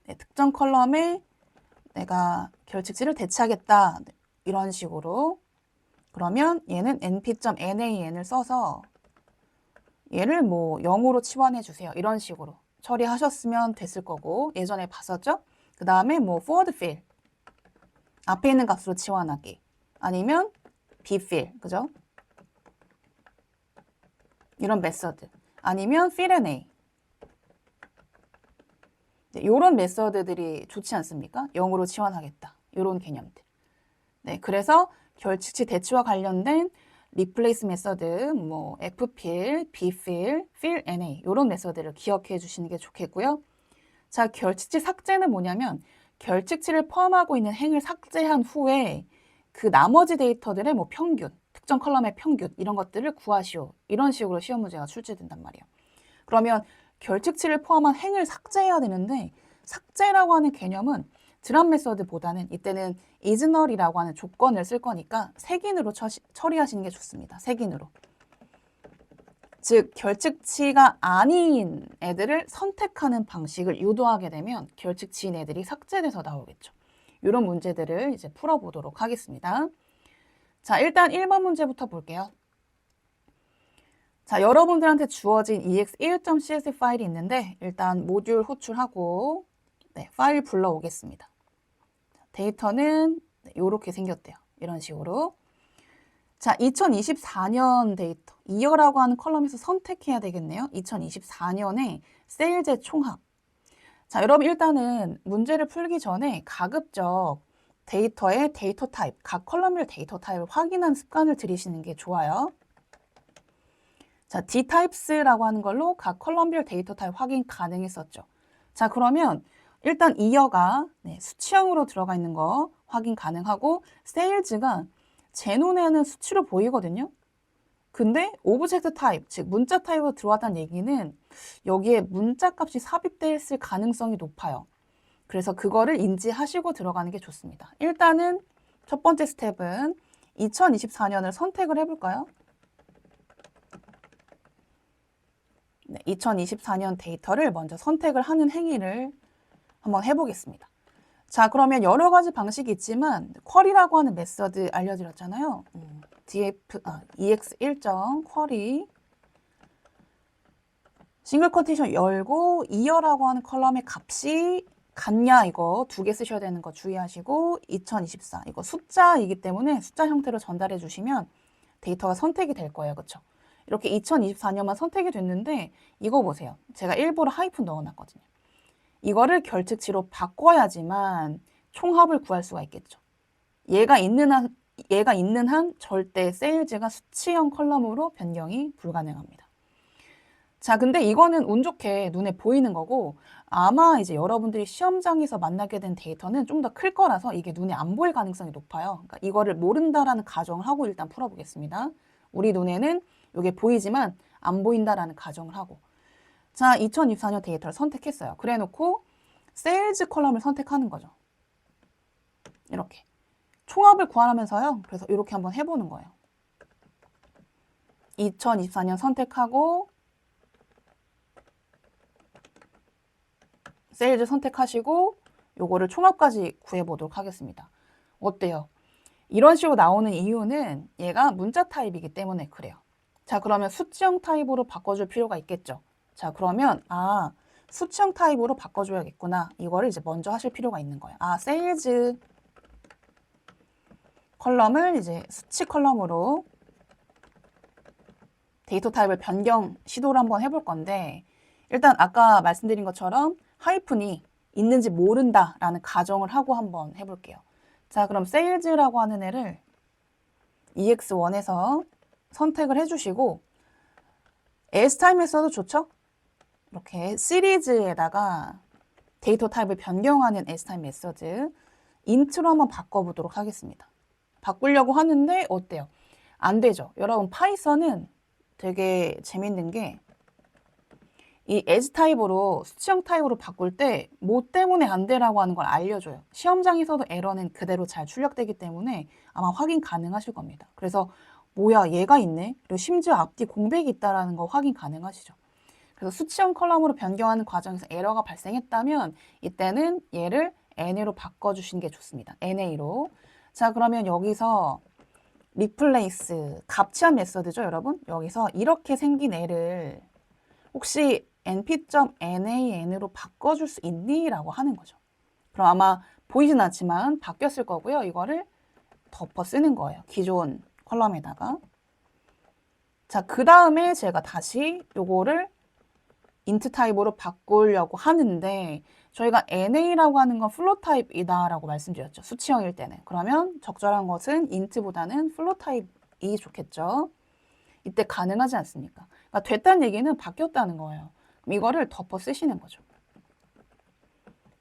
네, 특정 컬럼에 내가 결측치를 대치하겠다 이런 식으로, 그러면 얘는 np.nan을 써서 얘를 뭐 0으로 치환해 주세요 이런 식으로 처리하셨으면 됐을 거고, 예전에 봤었죠? 그 다음에 뭐 forward fill, 앞에 있는 값으로 치환하기, 아니면 bfill, 그죠? 이런 메서드, 아니면 fill and a, 네, 이런 메서드들이 좋지 않습니까? 0으로 치환하겠다 이런 개념들. 네, 그래서 결측치 대치와 관련된 replace 메서드, 뭐 ffill, bfill, fill and a 이런 메서드를 기억해 주시는 게 좋겠고요. 자, 결측치 삭제는 뭐냐면 결측치를 포함하고 있는 행을 삭제한 후에 그 나머지 데이터들의 뭐 평균, 특정 컬럼의 평균 이런 것들을 구하시오. 이런 식으로 시험 문제가 출제된단 말이에요. 그러면 결측치를 포함한 행을 삭제해야 되는데, 삭제라고 하는 개념은 드랍 메서드보다는 이때는 is null이라고 하는 조건을 쓸 거니까 색인으로 처리하시는 게 좋습니다. 색인으로. 즉 결측치가 아닌 애들을 선택하는 방식을 유도하게 되면 결측치인 애들이 삭제돼서 나오겠죠. 이런 문제들을 이제 풀어보도록 하겠습니다. 자, 일단 1번 문제부터 볼게요. 자, 여러분들한테 주어진 ex1.csv 파일이 있는데 일단 모듈 호출하고 네, 파일 불러오겠습니다. 데이터는 이렇게 생겼대요. 이런 식으로. 자, 2024년 데이터, 이어라고 하는 컬럼에서 선택해야 되겠네요. 2024년에 세일즈의 총합. 자, 여러분 일단은 문제를 풀기 전에 가급적 데이터의 데이터 타입, 각 컬럼별 데이터 타입을 확인하는 습관을 들이시는 게 좋아요. 자, dtypes라고 하는 걸로 각 컬럼별 데이터 타입 확인 가능했었죠. 자, 그러면 일단 이어가 네, 수치형으로 들어가 있는 거 확인 가능하고, 세일즈가 제 눈에는 수치로 보이거든요. 근데 오브젝트 타입, 즉 문자 타입으로 들어왔다는 얘기는 여기에 문자 값이 삽입되어 있을 가능성이 높아요. 그래서 그거를 인지하시고 들어가는 게 좋습니다. 일단은 첫 번째 스텝은 2024년을 선택을 해볼까요? 네, 2024년 데이터를 먼저 선택을 하는 행위를 한번 해보겠습니다. 자, 그러면 여러 가지 방식이 있지만 쿼리라고 하는 메서드 알려드렸잖아요. ex1.query 싱글 컨디션 열고 이어라고 하는 컬럼의 값이 같냐, 이거 두 개 쓰셔야 되는 거 주의하시고, 2024 이거 숫자이기 때문에 숫자 형태로 전달해 주시면 데이터가 선택이 될 거예요. 그렇죠? 이렇게 2024년만 선택이 됐는데 이거 보세요. 제가 일부러 하이픈 넣어놨거든요. 이거를 결측치로 바꿔야지만 총합을 구할 수가 있겠죠. 얘가 있는 한 절대 세일즈가 수치형 컬럼으로 변경이 불가능합니다. 자, 근데 이거는 운 좋게 눈에 보이는 거고, 아마 이제 여러분들이 시험장에서 만나게 된 데이터는 좀 더 클 거라서 이게 눈에 안 보일 가능성이 높아요. 그러니까 이거를 모른다라는 가정을 하고 일단 풀어보겠습니다. 우리 눈에는 이게 보이지만 안 보인다라는 가정을 하고. 자, 2024년 데이터를 선택했어요. 그래 놓고 세일즈 컬럼을 선택하는 거죠. 이렇게. 총합을 구하면서요. 그래서 이렇게 한번 해보는 거예요. 2024년 선택하고 세일즈 선택하시고 요거를 총합까지 구해보도록 하겠습니다. 어때요? 이런 식으로 나오는 이유는 얘가 문자 타입이기 때문에 그래요. 자, 그러면 수치형 타입으로 바꿔줄 필요가 있겠죠. 자, 그러면 수치형 타입으로 바꿔줘야겠구나. 이거를 이제 먼저 하실 필요가 있는 거예요. 세일즈 컬럼을 이제 수치 컬럼으로 데이터 타입을 변경 시도를 한번 해볼 건데, 일단 아까 말씀드린 것처럼 하이픈이 있는지 모른다라는 가정을 하고 한번 해볼게요. 자, 그럼 세일즈라고 하는 애를 EX1에서 선택을 해주시고, s타입 메서드 좋죠? 이렇게 시리즈에다가 데이터 타입을 변경하는 S타입 메서드 int로 한번 바꿔보도록 하겠습니다. 바꾸려고 하는데 어때요? 안 되죠. 여러분 파이썬은 되게 재밌는 게 이 as 타입으로 수치형 타입으로 바꿀 때 뭐 때문에 안 되라고 하는 걸 알려줘요. 시험장에서도 에러는 그대로 잘 출력되기 때문에 아마 확인 가능하실 겁니다. 그래서 뭐야 얘가 있네? 그리고 심지어 앞뒤 공백이 있다라는 거 확인 가능하시죠. 그래서 수치형 컬럼으로 변경하는 과정에서 에러가 발생했다면 이때는 얘를 NA로 바꿔주시는 게 좋습니다. NA로. 자 그러면 여기서 replace 값치한 메서드죠 여러분? 여기서 이렇게 생긴 애를 혹시 np.nan으로 바꿔줄 수 있니? 라고 하는 거죠. 그럼 아마 보이진 않지만 바뀌었을 거고요. 이거를 덮어 쓰는 거예요. 기존 컬럼에다가. 자, 그 다음에 제가 다시 요거를 int 타입으로 바꾸려고 하는데 저희가 NA라고 하는 건 플롯 타입이다라고 말씀드렸죠. 수치형일 때는. 그러면 적절한 것은 int보다는 플롯 타입이 좋겠죠. 이때 가능하지 않습니까? 그러니까 됐다는 얘기는 바뀌었다는 거예요. 그럼 이거를 덮어 쓰시는 거죠.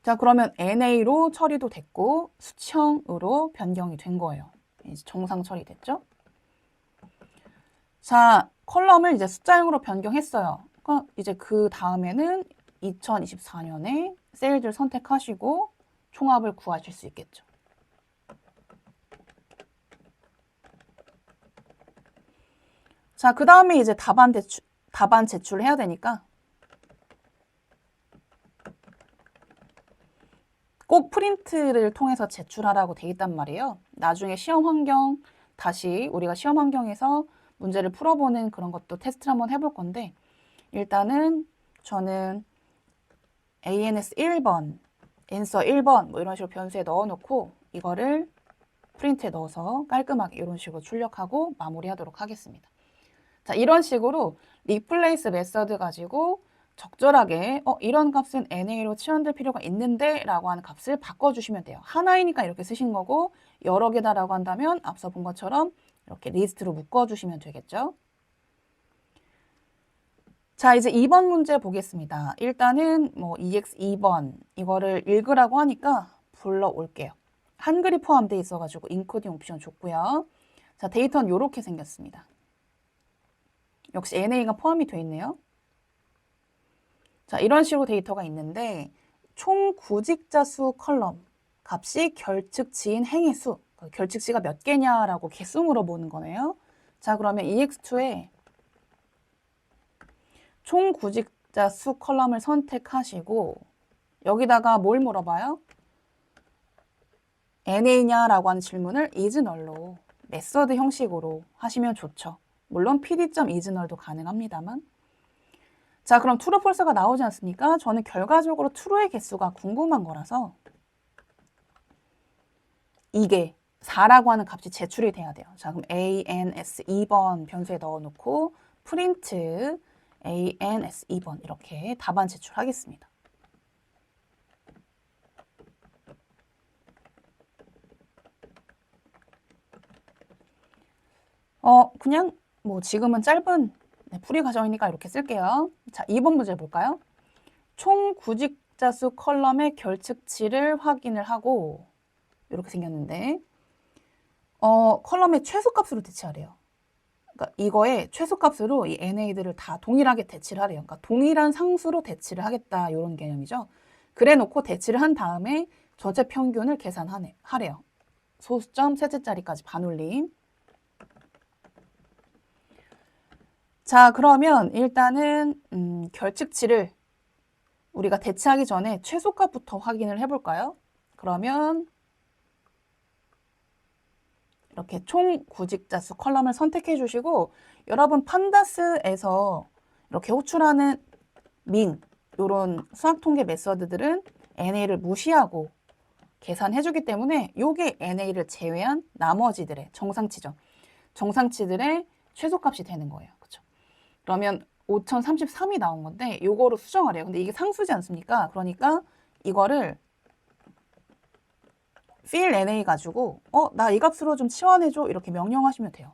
자, 그러면 NA로 처리도 됐고 수치형으로 변경이 된 거예요. 이제 정상 처리됐죠? 자, 컬럼을 이제 숫자형으로 변경했어요. 그러니까 이제 그 다음에는 2024년에 셀들 선택하시고 총합을 구하실 수 있겠죠. 자, 그 다음에 이제 답안 제출을 해야 되니까 꼭 프린트를 통해서 제출하라고 돼 있단 말이에요. 나중에 시험 환경, 다시 우리가 시험 환경에서 문제를 풀어보는 그런 것도 테스트를 한번 해볼 건데 일단은 저는 ANS 1번, answer 1번 뭐 이런 식으로 변수에 넣어놓고 이거를 프린트에 넣어서 깔끔하게 이런 식으로 출력하고 마무리하도록 하겠습니다. 자, 이런 식으로 replace 메서드 가지고 적절하게 이런 값은 NA로 치환될 필요가 있는데 라고 하는 값을 바꿔주시면 돼요. 하나이니까 이렇게 쓰신 거고 여러 개다라고 한다면 앞서 본 것처럼 이렇게 리스트로 묶어주시면 되겠죠. 자, 이제 2번 문제 보겠습니다. 일단은 뭐 EX 2번 이거를 읽으라고 하니까 불러올게요. 한글이 포함되어 있어가지고 인코딩 옵션 좋고요. 자, 데이터는 이렇게 생겼습니다. 역시 NA가 포함이 되어 있네요. 자, 이런 식으로 데이터가 있는데 총 구직자 수 컬럼 값이 결측지인 행의 수, 결측지가 몇 개냐라고 개수 물어보는 거네요. 자, 그러면 EX2에 총 구직자 수 컬럼을 선택하시고 여기다가 뭘 물어봐요? NA냐라고 하는 질문을 isNull로 메서드 형식으로 하시면 좋죠. 물론 pd.isNull도 가능합니다만. 자, 그럼 true, false가 나오지 않습니까? 저는 결과적으로 true의 개수가 궁금한 거라서 이게 4라고 하는 값이 제출이 돼야 돼요. 자, 그럼 ANS 2번 변수에 넣어놓고 print ANS 2번 이렇게 답안 제출하겠습니다. 그냥 뭐 지금은 짧은 풀이 과정이니까 이렇게 쓸게요. 자, 2번 문제 볼까요? 총 구직자 수 컬럼의 결측치를 확인을 하고 이렇게 생겼는데 컬럼의 최소값으로 대치하래요. 그러니까 이거의 최소값으로 이 NA들을 다 동일하게 대치를 하래요. 그러니까 동일한 상수로 대치를 하겠다 이런 개념이죠. 그래 놓고 대치를 한 다음에 전체 평균을 계산하래요. 소수점 셋째 자리까지 반올림. 자, 그러면 일단은 결측치를 우리가 대체하기 전에 최소값부터 확인을 해볼까요? 그러면 이렇게 총 구직자 수 컬럼을 선택해 주시고 여러분 판다스에서 이렇게 호출하는 민 이런 수학 통계 메서드들은 NA를 무시하고 계산해 주기 때문에 요게 NA를 제외한 나머지들의 정상치죠. 정상치들의 최소값이 되는 거예요. 그렇죠? 그러면 5033이 나온 건데 요거로 수정하래요. 근데 이게 상수지 않습니까? 그러니까 이거를 fill NA 가지고 나 이 값으로 좀 치환해줘 이렇게 명령하시면 돼요.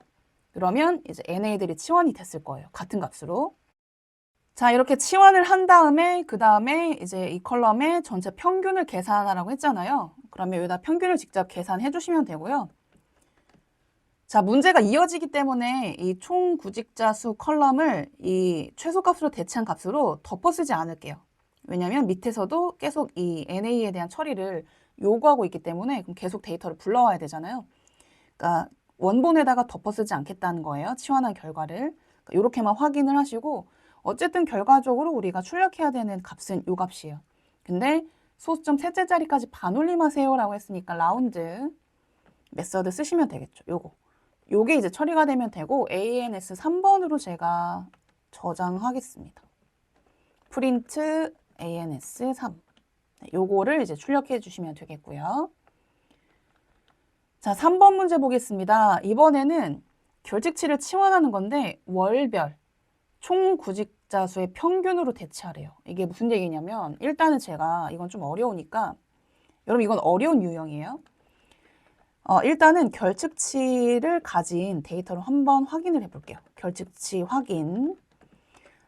그러면 이제 NA들이 치환이 됐을 거예요. 같은 값으로. 자, 이렇게 치환을 한 다음에 그 다음에 이제 이 컬럼의 전체 평균을 계산하라고 했잖아요. 그러면 여기다 평균을 직접 계산해 주시면 되고요. 자, 문제가 이어지기 때문에 이 총 구직자 수 컬럼을 이 최소값으로 대체한 값으로 덮어 쓰지 않을게요. 왜냐하면 밑에서도 계속 이 NA에 대한 처리를 요구하고 있기 때문에 그럼 계속 데이터를 불러와야 되잖아요. 그러니까 원본에다가 덮어 쓰지 않겠다는 거예요. 치환한 결과를. 이렇게만 확인을 하시고 어쨌든 결과적으로 우리가 출력해야 되는 값은 요 값이에요. 근데 소수점 셋째 자리까지 반올림하세요 라고 했으니까 라운드 메서드 쓰시면 되겠죠. 요거. 요게 이제 처리가 되면 되고 ANS 3번으로 제가 저장하겠습니다. 프린트 ANS 3. 요거를 이제 출력해 주시면 되겠고요. 자, 3번 문제 보겠습니다. 이번에는 결직치를 치환하는 건데 월별 총 구직자 수의 평균으로 대체하래요. 이게 무슨 얘기냐면 일단은 제가 이건 좀 어려우니까 여러분 이건 어려운 유형이에요. 일단은 결측치를 가진 데이터를 한번 확인을 해볼게요. 결측치 확인.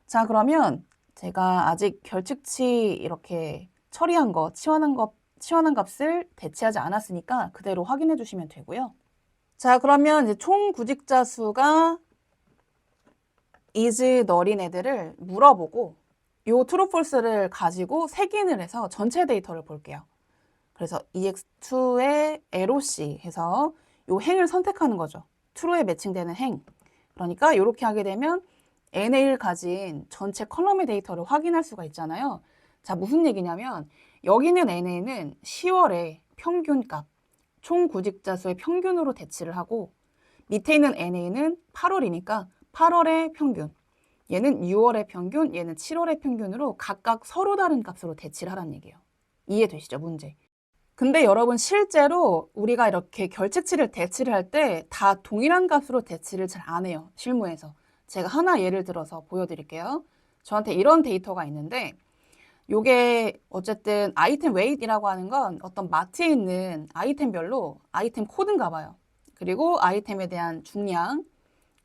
자, 그러면 제가 아직 결측치 이렇게 처리한 거, 치환한 값을 대체하지 않았으니까 그대로 확인해 주시면 되고요. 자, 그러면 이제 총 구직자 수가 is null인 애들을 물어보고 요 true, false를 가지고 색인을 해서 전체 데이터를 볼게요. 그래서 EX2의 LOC 해서 요 행을 선택하는 거죠. true에 매칭되는 행. 그러니까 이렇게 하게 되면 NA를 가진 전체 컬럼의 데이터를 확인할 수가 있잖아요. 자, 무슨 얘기냐면 여기는 NA는 10월의 평균값, 총 구직자 수의 평균으로 대치를 하고 밑에 있는 NA는 8월이니까 8월의 평균, 얘는 6월의 평균, 얘는 7월의 평균으로 각각 서로 다른 값으로 대치를 하라는 얘기예요. 이해되시죠, 문제? 근데 여러분 실제로 우리가 이렇게 결측치를 대치를 할 때 다 동일한 값으로 대치를 잘 안 해요. 실무에서. 제가 하나 예를 들어서 보여드릴게요. 저한테 이런 데이터가 있는데 요게 어쨌든 아이템 웨이트이라고 하는 건 어떤 마트에 있는 아이템별로 아이템 코드인가 봐요. 그리고 아이템에 대한 중량,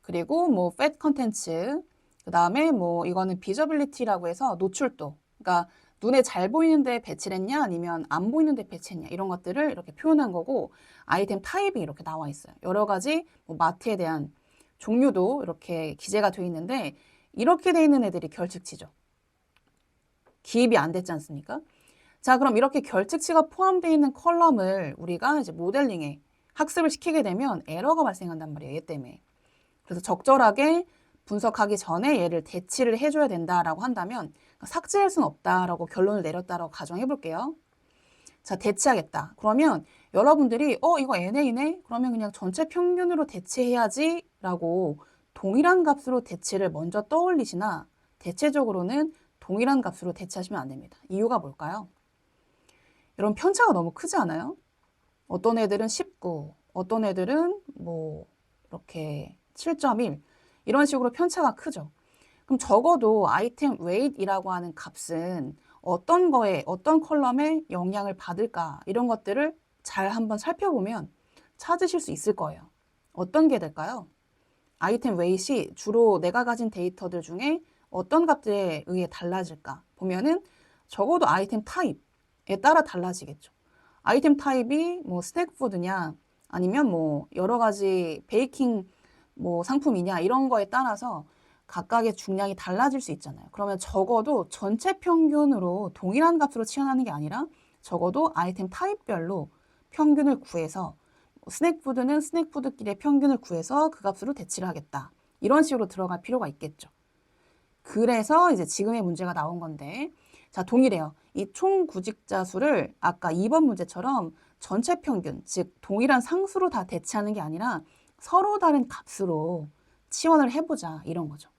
그리고 뭐 팻 컨텐츠, 그 다음에 뭐 이거는 비저빌리티라고 해서 노출도. 그러니까 눈에 잘 보이는데 배치를 했냐 아니면 안 보이는데 배치했냐 이런 것들을 이렇게 표현한 거고 아이템 타입이 이렇게 나와 있어요. 여러 가지 뭐 마트에 대한 종류도 이렇게 기재가 되어 있는데 이렇게 돼 있는 애들이 결측치죠. 기입이 안 됐지 않습니까? 자, 그럼 이렇게 결측치가 포함되어 있는 컬럼을 우리가 이제 모델링에 학습을 시키게 되면 에러가 발생한단 말이에요. 얘 때문에. 그래서 적절하게 분석하기 전에 얘를 대치를 해줘야 된다라고 한다면 삭제할 수는 없다라고 결론을 내렸다라고 가정해 볼게요. 자, 대치하겠다. 그러면 여러분들이 이거 NA네? 그러면 그냥 전체 평균으로 대치해야지 라고 동일한 값으로 대치를 먼저 떠올리시나 대체적으로는 동일한 값으로 대치하시면 안 됩니다. 이유가 뭘까요? 여러분 편차가 너무 크지 않아요? 어떤 애들은 19, 어떤 애들은 뭐 이렇게 7.1 이런 식으로 편차가 크죠. 그럼 적어도 아이템 weight이라고 하는 값은 어떤 거에 어떤 컬럼에 영향을 받을까 이런 것들을 잘 한번 살펴보면 찾으실 수 있을 거예요. 어떤 게 될까요? 아이템 weight이 주로 내가 가진 데이터들 중에 어떤 값들에 의해 달라질까 보면은 적어도 아이템 타입에 따라 달라지겠죠. 아이템 타입이 뭐 스낵 푸드냐 아니면 뭐 여러 가지 베이킹 뭐 상품이냐 이런 거에 따라서 각각의 중량이 달라질 수 있잖아요. 그러면 적어도 전체 평균으로 동일한 값으로 치환하는 게 아니라 적어도 아이템 타입별로 평균을 구해서 스낵 푸드는 스낵 푸드끼리의 평균을 구해서 그 값으로 대치를 하겠다. 이런 식으로 들어갈 필요가 있겠죠. 그래서 이제 지금의 문제가 나온 건데 자, 동일해요. 이 총 구직자 수를 아까 2번 문제처럼 전체 평균, 즉 동일한 상수로 다 대체하는 게 아니라 서로 다른 값으로 치환을 해보자 이런 거죠.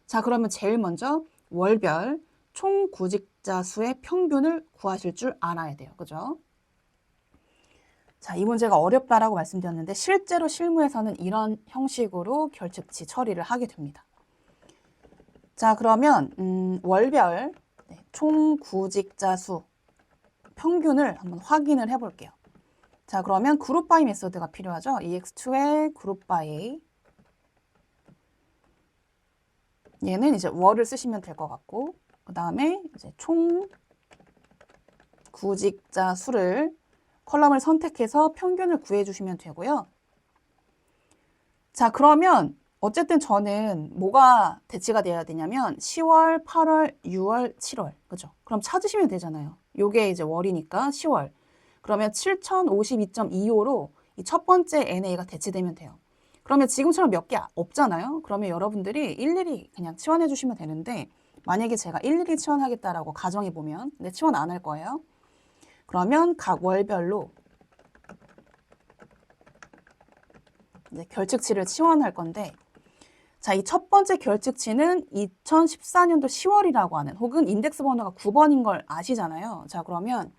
자, 그러면 제일 먼저 월별 총 구직자 수의 평균을 구하실 줄 알아야 돼요. 그죠? 자, 이 문제가 어렵다라고 말씀드렸는데 실제로 실무에서는 이런 형식으로 결측치 처리를 하게 됩니다. 자, 그러면 월별 총 구직자 수 평균을 한번 확인을 해볼게요. 자, 그러면 그룹 바이 메서드가 필요하죠. EX2의 그룹 바이 얘는 이제 월을 쓰시면 될 것 같고, 그 다음에 이제 총 구직자 수를 컬럼을 선택해서 평균을 구해주시면 되고요. 자, 그러면 어쨌든 저는 뭐가 대치가 돼야 되냐면 10월, 8월, 6월, 7월. 그죠? 그럼 찾으시면 되잖아요. 요게 이제 월이니까 10월. 그러면 7052.25로 이 첫 번째 NA가 대치되면 돼요. 그러면 지금처럼 몇 개 없잖아요. 그러면 여러분들이 일일이 그냥 치환해 주시면 되는데 만약에 제가 일일이 치환하겠다라고 가정해 보면 근데 치환 안 할 거예요. 그러면 각 월별로 이제 결측치를 치환할 건데 자, 이 첫 번째 결측치는 2014년도 10월이라고 하는 혹은 인덱스 번호가 9번인 걸 아시잖아요. 자, 그러면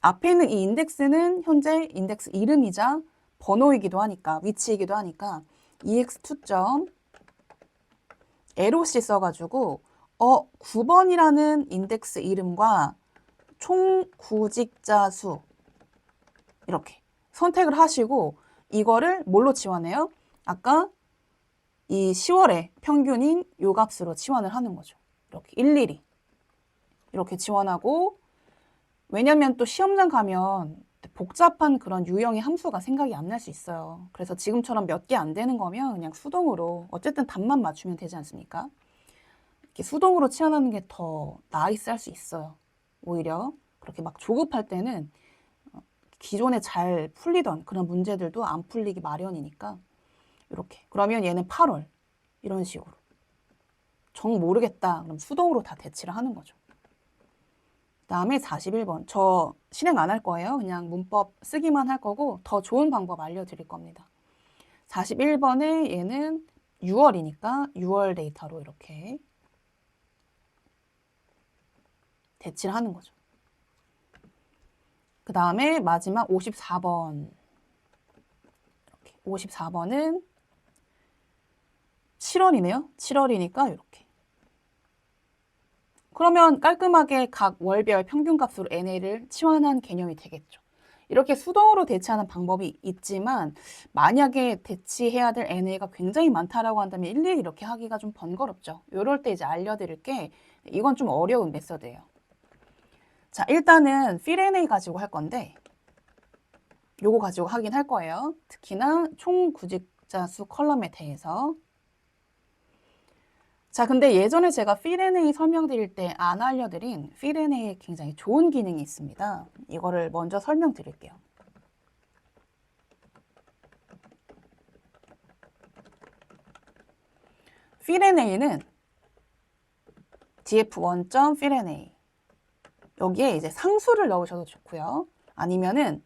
앞에 있는 이 인덱스는 현재 인덱스 이름이자 번호이기도 하니까 위치이기도 하니까 ex2.loc 써가지고 9번이라는 인덱스 이름과 총 구직자 수 이렇게 선택을 하시고 이거를 뭘로 치환해요? 아까 이 10월에 평균인 요 값으로 치환을 하는 거죠. 이렇게 일일이 이렇게 치환하고 왜냐면 또 시험장 가면 복잡한 그런 유형의 함수가 생각이 안 날 수 있어요. 그래서 지금처럼 몇 개 안 되는 거면 그냥 수동으로 어쨌든 답만 맞추면 되지 않습니까? 이렇게 수동으로 치환하는 게 더 나이스 할 수 있어요. 오히려 그렇게 막 조급할 때는 기존에 잘 풀리던 그런 문제들도 안 풀리기 마련이니까 이렇게. 그러면 얘는 8월 이런 식으로. 정 모르겠다. 그럼 수동으로 다 대치를 하는 거죠. 다음에 41번. 저 실행 안 할 거예요. 그냥 문법 쓰기만 할 거고 더 좋은 방법 알려드릴 겁니다. 41번에 얘는 6월이니까 6월 데이터로 이렇게 대치를 하는 거죠. 그 다음에 마지막 54번. 이렇게. 54번은 7월이네요. 7월이니까 이렇게. 그러면 깔끔하게 각 월별 평균값으로 NA를 치환한 개념이 되겠죠. 이렇게 수동으로 대치하는 방법이 있지만 만약에 대치해야 될 NA가 굉장히 많다라고 한다면 일일이 이렇게 하기가 좀 번거롭죠. 이럴 때 이제 알려드릴 게 이건 좀 어려운 메서드예요. 자, 일단은 필NA 가지고 할 건데 요거 가지고 하긴 할 거예요. 특히나 총 구직자 수 컬럼에 대해서. 자, 근데 예전에 제가 필NA 설명드릴 때 안 알려드린 필NA에 굉장히 좋은 기능이 있습니다. 이거를 먼저 설명드릴게요. 필NA는 df1.filNA 여기에 이제 상수를 넣으셔도 좋고요. 아니면은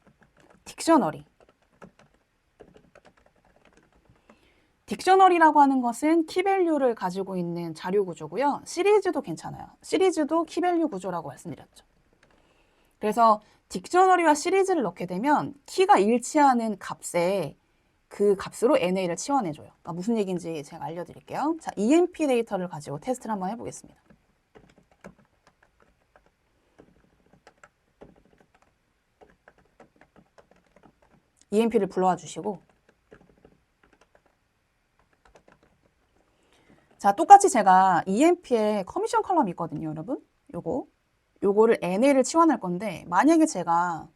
딕셔너리라고 하는 것은 키밸류를 가지고 있는 자료 구조고요. 시리즈도 괜찮아요. 시리즈도 키밸류 구조라고 말씀드렸죠. 그래서 딕셔너리와 시리즈를 넣게 되면 키가 일치하는 값에 그 값으로 NA를 치환해줘요. 그러니까 무슨 얘기인지 제가 알려드릴게요. 자, EMP 데이터를 가지고 테스트를 한번 해보겠습니다. EMP를 불러와 주시고 자, 똑같이 제가 EMP에 커미션 컬럼이 있거든요, 여러분. 요거를 NA를 치환할 건데 만약에 제가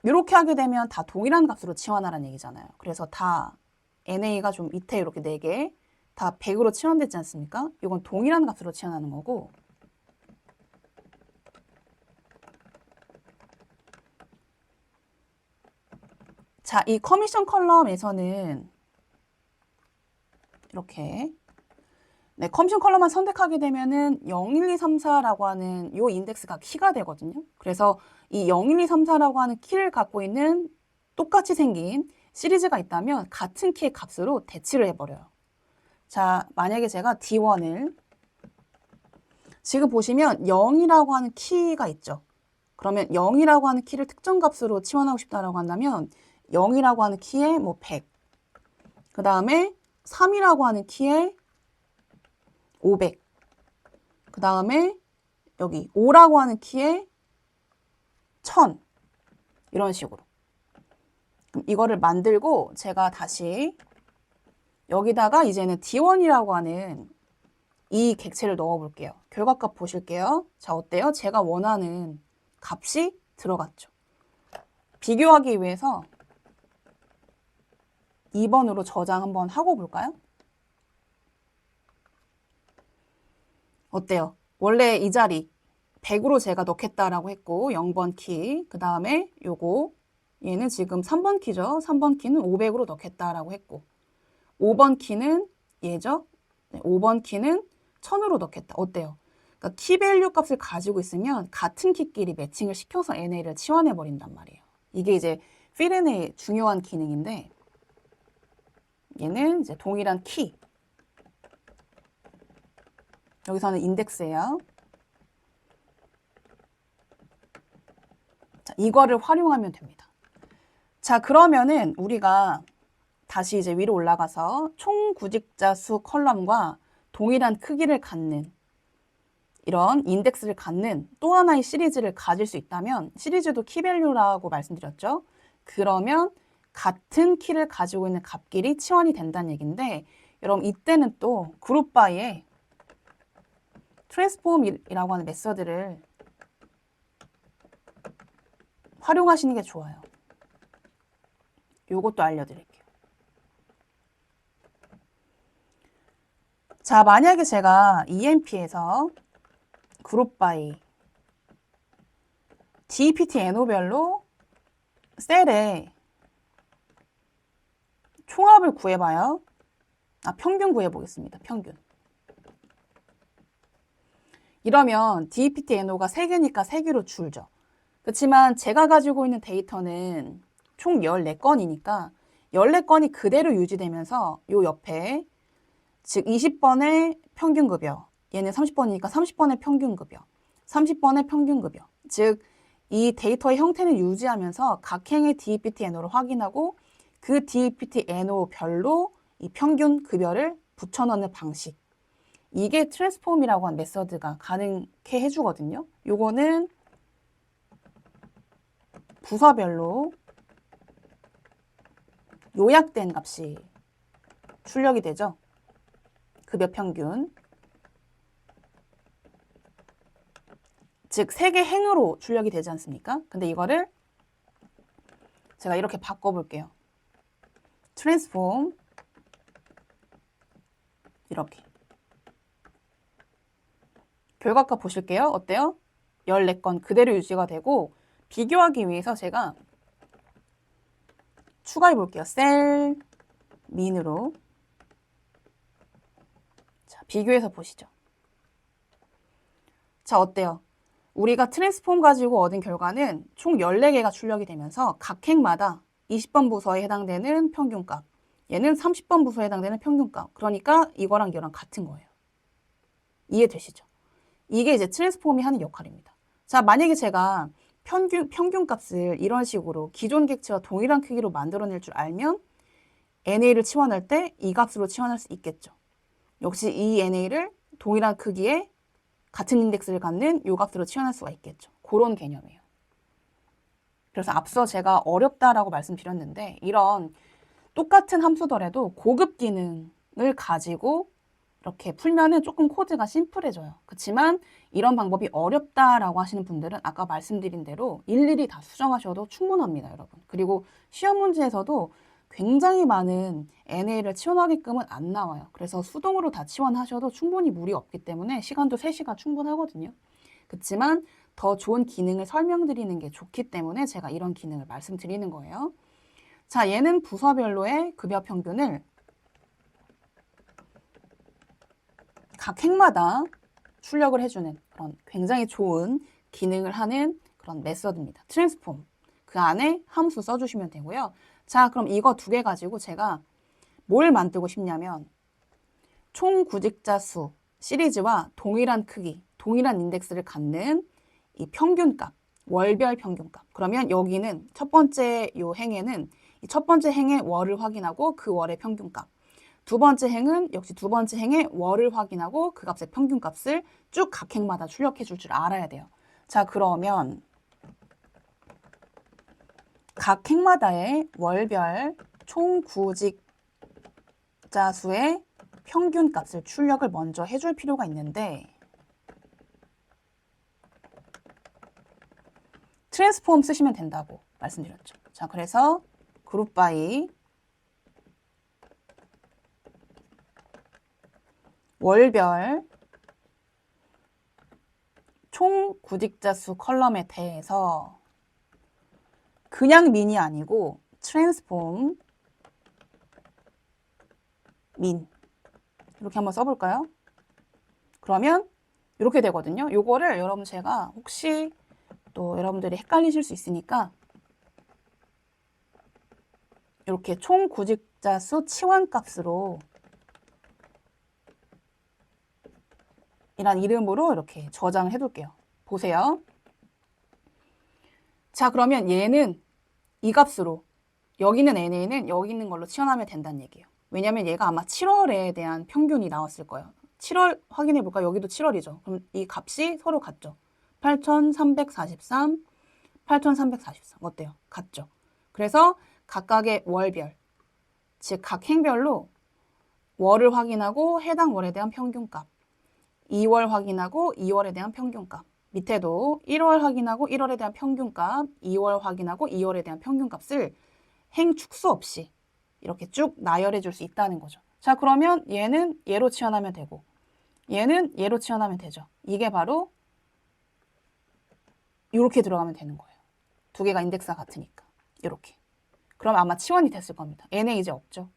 이렇게 하게 되면 다 동일한 값으로 치환하라는 얘기잖아요. 그래서 다 NA가 좀 밑에 이렇게 4개 다 100으로 치환됐지 않습니까? 이건 동일한 값으로 치환하는 거고 자, 이 커미션 컬럼에서는 이렇게 네, 커미션 컬럼만 선택하게 되면은 0, 1, 2, 3, 4라고 하는 요 인덱스가 키가 되거든요. 그래서 이 0, 1, 2, 3, 4라고 하는 키를 갖고 있는 똑같이 생긴 시리즈가 있다면 같은 키의 값으로 대치를 해버려요. 자, 만약에 제가 D1을 지금 보시면 0이라고 하는 키가 있죠. 그러면 0이라고 하는 키를 특정 값으로 치환하고 싶다라고 한다면 0이라고 하는 키에 뭐 100. 그 다음에 3이라고 하는 키에 500. 그 다음에 여기 5라고 하는 키에 1000. 이런 식으로. 그럼 이거를 만들고 제가 다시 여기다가 이제는 D1이라고 하는 이 객체를 넣어볼게요. 결과값 보실게요. 자, 어때요? 제가 원하는 값이 들어갔죠. 비교하기 위해서 2번으로 저장 한번 하고 볼까요? 어때요? 원래 이 자리 100으로 제가 넣겠다라고 했고 0번 키, 그 다음에 요거 얘는 지금 3번 키죠. 3번 키는 500으로 넣겠다라고 했고 5번 키는 얘죠. 5번 키는 1000으로 넣겠다. 어때요? 그러니까 키 밸류 값을 가지고 있으면 같은 키끼리 매칭을 시켜서 NA를 치환해 버린단 말이에요. 이게 이제 필NA의 중요한 기능인데 얘는 이제 동일한 키, 여기서는 인덱스예요. 자, 이거를 활용하면 됩니다. 자, 그러면은 우리가 다시 이제 위로 올라가서 총 구직자 수 컬럼과 동일한 크기를 갖는 이런 인덱스를 갖는 또 하나의 시리즈를 가질 수 있다면 시리즈도 키밸류라고 말씀드렸죠. 그러면 같은 키를 가지고 있는 값끼리 치환이 된다는 얘기인데 여러분 이때는 또 그룹 바이에 트랜스폼이라고 하는 메서드를 활용하시는 게 좋아요. 요것도 알려드릴게요. 자, 만약에 제가 EMP에서 그룹 바이 DPT NO별로 셀에 총합을 구해봐요. 평균 구해보겠습니다. 평균. 이러면 DPT NO가 3개니까 3개로 줄죠. 그렇지만 제가 가지고 있는 데이터는 총 14건이니까 14건이 그대로 유지되면서 요 옆에 즉 20번의 평균급여, 얘는 30번이니까 30번의 평균급여, 30번의 평균급여, 즉 이 데이터의 형태는 유지하면서 각 행의 DPT NO를 확인하고 그 DPT NO별로 이 평균급여를 붙여넣는 방식, 이게 트랜스폼이라고 하는 메서드가 가능해 해주거든요. 요거는 부서별로 요약된 값이 출력이 되죠. 급여 평균. 즉, 3개 행으로 출력이 되지 않습니까? 근데 이거를 제가 이렇게 바꿔볼게요. 트랜스폼 이렇게. 결과값 보실게요. 어때요? 14건 그대로 유지가 되고 비교하기 위해서 제가 추가해 볼게요. 셀 민으로. 자, 비교해서 보시죠. 자, 어때요? 우리가 트랜스폼 가지고 얻은 결과는 총 14개가 출력이 되면서 각 행마다 20번 부서에 해당되는 평균값, 얘는 30번 부서에 해당되는 평균값. 그러니까 이거랑 이거랑 같은 거예요. 이해되시죠? 이게 이제 트랜스폼이 하는 역할입니다. 자, 만약에 제가 평균값을 이런 식으로 기존 객체와 동일한 크기로 만들어낼 줄 알면 NA를 치환할 때 이 값으로 치환할 수 있겠죠. 역시 이 NA를 동일한 크기의 같은 인덱스를 갖는 요 값으로 치환할 수가 있겠죠. 그런 개념이에요. 그래서 앞서 제가 어렵다라고 말씀드렸는데 이런 똑같은 함수더라도 고급 기능을 가지고 이렇게 풀면은 조금 코드가 심플해져요. 그렇지만 이런 방법이 어렵다라고 하시는 분들은 아까 말씀드린 대로 일일이 다 수정하셔도 충분합니다, 여러분. 그리고 시험 문제에서도 굉장히 많은 NA를 치환하게끔은 안 나와요. 그래서 수동으로 다 치환하셔도 충분히 무리 없기 때문에 시간도 3시간 충분하거든요. 그렇지만 더 좋은 기능을 설명드리는 게 좋기 때문에 제가 이런 기능을 말씀드리는 거예요. 자, 얘는 부서별로의 급여 평균을 각 행마다 출력을 해주는 그런 굉장히 좋은 기능을 하는 그런 메서드입니다. 트랜스폼. 그 안에 함수 써주시면 되고요. 자, 그럼 이거 2개 가지고 제가 뭘 만들고 싶냐면 총 구직자 수 시리즈와 동일한 크기, 동일한 인덱스를 갖는 이 평균값, 월별 평균값. 그러면 여기는 첫 번째 요 행에는 이 첫 번째 행의 월을 확인하고 그 월의 평균값. 두 번째 행은 역시 두 번째 행의 월을 확인하고 그 값의 평균값을 쭉 각 행마다 출력해 줄 줄 알아야 돼요. 자, 그러면 각 행마다의 월별 총 구직자 수의 평균 값을 출력을 먼저 해줄 필요가 있는데 트랜스폼 쓰시면 된다고 말씀드렸죠. 자, 그래서 그룹 바이 월별 총 구직자 수 컬럼에 대해서 그냥 민이 아니고 트랜스폼 민 이렇게 한번 써볼까요? 그러면 이렇게 되거든요. 요거를 여러분 제가 혹시 또 여러분들이 헷갈리실 수 있으니까 이렇게 총 구직자 수 치환값으로 이란 이름으로 이렇게 저장을 해둘게요. 보세요. 자, 그러면 얘는 이 값으로 여기는 NA는 여기 있는 걸로 치환하면 된다는 얘기예요. 왜냐면 얘가 아마 7월에 대한 평균이 나왔을 거예요. 7월 확인해 볼까? 여기도 7월이죠. 그럼 이 값이 서로 같죠. 8,343, 8,343 어때요? 같죠? 그래서 각각의 월별, 즉 각 행별로 월을 확인하고 해당 월에 대한 평균값, 2월 확인하고 2월에 대한 평균값, 밑에도 1월 확인하고 1월에 대한 평균값, 2월 확인하고 2월에 대한 평균값을 행 축소 없이 이렇게 쭉 나열해 줄 수 있다는 거죠. 자, 그러면 얘는 얘로 치환하면 되고 얘는 얘로 치환하면 되죠. 이게 바로 이렇게 들어가면 되는 거예요. 두 개가 인덱스가 같으니까 이렇게. 그럼 아마 치환이 됐을 겁니다. NA 이제 없죠.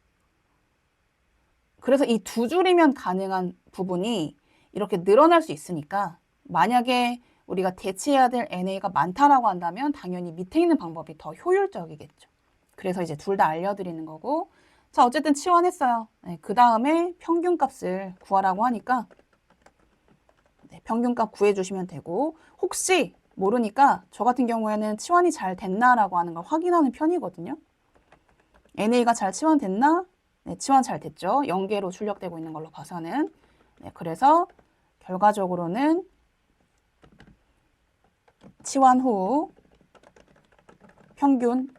그래서 이 두 줄이면 가능한 부분이 이렇게 늘어날 수 있으니까 만약에 우리가 대체해야 될 NA가 많다라고 한다면 당연히 밑에 있는 방법이 더 효율적이겠죠. 그래서 이제 둘 다 알려드리는 거고 자 어쨌든 치환했어요. 네, 그 다음에 평균값을 구하라고 하니까 네, 평균값 구해주시면 되고 혹시 모르니까 저 같은 경우에는 치환이 잘 됐나라고 하는 걸 확인하는 편이거든요. NA가 잘 치환됐나? 네, 치환 잘 됐죠. 0개로 출력되고 있는 걸로 봐서는. 네, 그래서 결과적으로는 치환 후 평균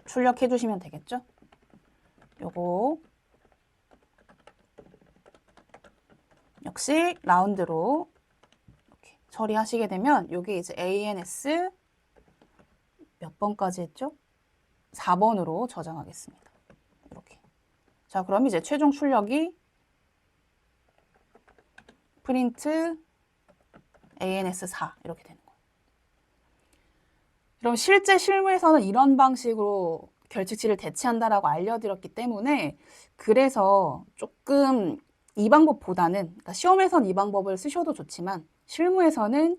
출력해 주시면 되겠죠. 요거 역시 라운드로 이렇게 처리하시게 되면 요게 이제 ANS 몇 번까지 했죠? 4번으로 저장하겠습니다. 이렇게. 자, 그럼 이제 최종 출력이 프린트 ANS4 이렇게 되는 거예요. 그럼 실제 실무에서는 이런 방식으로 결칙치를 대체한다라고 알려드렸기 때문에 그래서 조금 이 방법보다는 그러니까 시험에선 이 방법을 쓰셔도 좋지만 실무에서는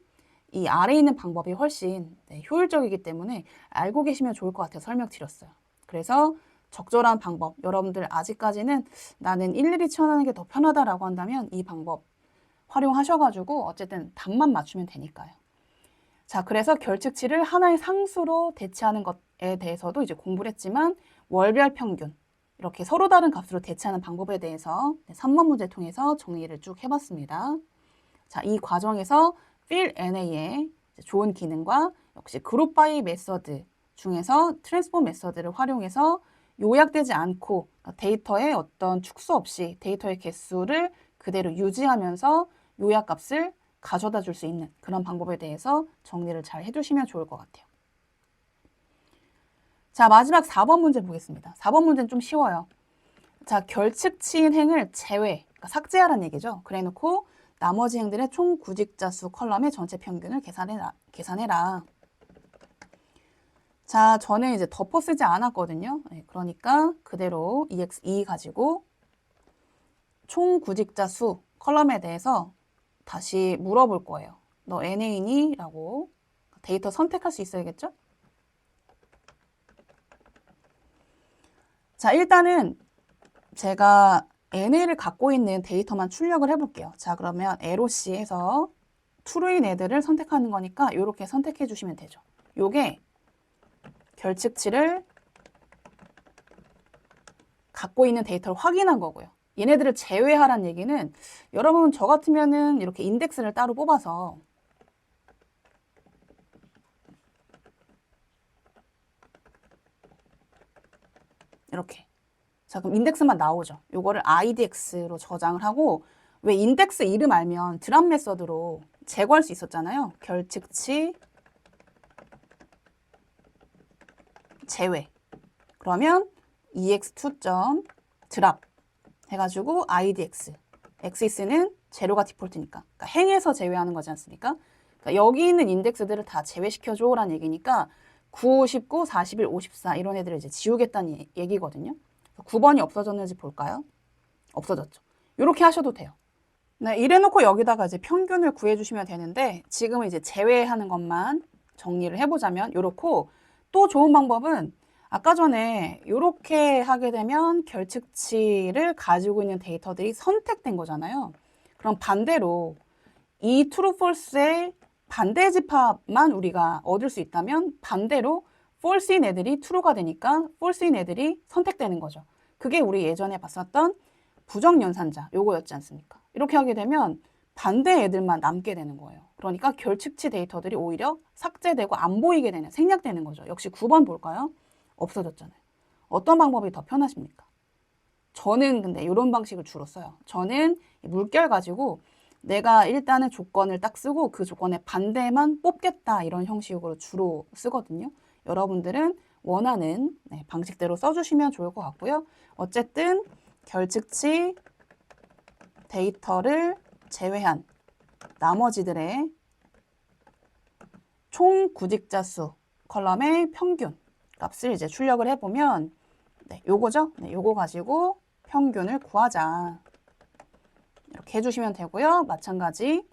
이 아래에 있는 방법이 훨씬 효율적이기 때문에 알고 계시면 좋을 것 같아서 설명드렸어요. 그래서 적절한 방법, 여러분들 아직까지는 나는 일일이 치환하는 게 더 편하다라고 한다면 이 방법 활용하셔가지고 어쨌든 답만 맞추면 되니까요. 자, 그래서 결측치를 하나의 상수로 대체하는 것에 대해서도 이제 공부를 했지만 월별 평균 이렇게 서로 다른 값으로 대체하는 방법에 대해서 3번 문제 통해서 정리를 쭉 해봤습니다. 자, 이 과정에서 fill NA의 좋은 기능과 역시 그룹 바이 메서드 중에서 트랜스폼 메서드를 활용해서 요약되지 않고 데이터의 어떤 축소 없이 데이터의 개수를 그대로 유지하면서 요약값을 가져다 줄 수 있는 그런 방법에 대해서 정리를 잘 해두시면 좋을 것 같아요. 자, 마지막 4번 문제 보겠습니다. 4번 문제는 좀 쉬워요. 자, 결측치인 행을 제외, 그러니까 삭제하라는 얘기죠. 그래놓고 나머지 행들의 총 구직자 수 컬럼의 전체 평균을 계산해라. 자, 저는 이제 덮어 쓰지 않았거든요. 네, 그러니까 그대로 EX2 가지고 총 구직자 수 컬럼에 대해서 다시 물어볼 거예요. 너 NA니? 라고 데이터 선택할 수 있어야겠죠? 자, 일단은 제가 NA를 갖고 있는 데이터만 출력을 해볼게요. 자, 그러면 LOC에서 true인 애들을 선택하는 거니까 이렇게 선택해 주시면 되죠. 요게 결측치를 갖고 있는 데이터를 확인한 거고요. 얘네들을 제외하란 얘기는 여러분 저 같으면은 이렇게 인덱스를 따로 뽑아서 이렇게 자, 그럼 인덱스만 나오죠. 요거를 idx로 저장을 하고, 왜 인덱스 이름 알면 드랍 메서드로 제거할 수 있었잖아요. 결측치 제외. 그러면 ex2.drop 해가지고 idx. xis는 제로가 디폴트니까. 그러니까 행에서 제외하는 거지 않습니까? 그러니까 여기 있는 인덱스들을 다 제외시켜줘라는 얘기니까 9, 19, 41, 54 이런 애들을 이제 지우겠다는 얘기거든요. 9번이 없어졌는지 볼까요? 없어졌죠. 이렇게 하셔도 돼요. 네, 이래놓고 여기다가 이제 평균을 구해주시면 되는데 지금은 이제 제외하는 것만 정리를 해보자면 이렇고 또 좋은 방법은 아까 전에 이렇게 하게 되면 결측치를 가지고 있는 데이터들이 선택된 거잖아요. 그럼 반대로 이 true, false의 반대 집합만 우리가 얻을 수 있다면 반대로 false인 애들이 true가 되니까 false인 애들이 선택되는 거죠. 그게 우리 예전에 봤었던 부정연산자 요거였지 않습니까? 이렇게 하게 되면 반대 애들만 남게 되는 거예요. 그러니까 결측치 데이터들이 오히려 삭제되고 안 보이게 되는, 생략되는 거죠. 역시 9번 볼까요? 없어졌잖아요. 어떤 방법이 더 편하십니까? 저는 근데 이런 방식을 주로 써요. 저는 물결 가지고 내가 일단은 조건을 딱 쓰고 그 조건에 반대만 뽑겠다 이런 형식으로 주로 쓰거든요. 여러분들은 원하는 방식대로 써주시면 좋을 것 같고요. 어쨌든 결측치 데이터를 제외한 나머지들의 총 구직자 수 컬럼의 평균 값을 이제 출력을 해보면 요거죠? 요거 가지고 평균을 구하자. 이렇게 해주시면 되고요. 마찬가지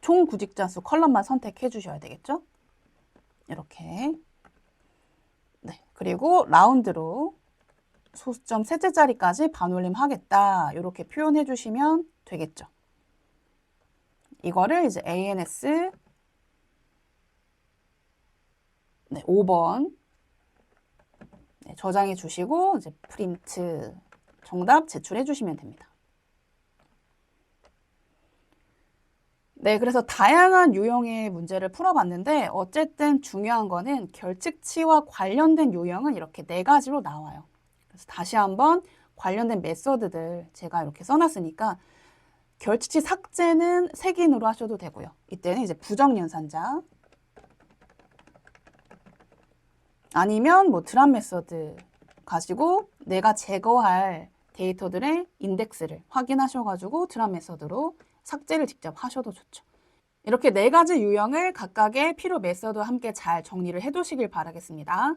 총 구직자 수 컬럼만 선택해 주셔야 되겠죠? 이렇게 그리고 라운드로 소수점 셋째 자리까지 반올림 하겠다. 이렇게 표현해 주시면 되겠죠. 이거를 이제 ANS 5번 저장해 주시고 이제 프린트 정답 제출해 주시면 됩니다. 네, 그래서 다양한 유형의 문제를 풀어봤는데 어쨌든 중요한 거는 결측치와 관련된 유형은 이렇게 4가지로 나와요. 그래서 다시 한번 관련된 메서드들 제가 이렇게 써놨으니까 결측치 삭제는 색인으로 하셔도 되고요. 이때는 이제 부정연산자 아니면 뭐 드랍 메서드 가지고 내가 제거할 데이터들의 인덱스를 확인하셔가지고 드랍 메서드로 삭제를 직접 하셔도 좋죠. 이렇게 4가지 유형을 각각의 필요 메서드와 함께 잘 정리를 해두시길 바라겠습니다.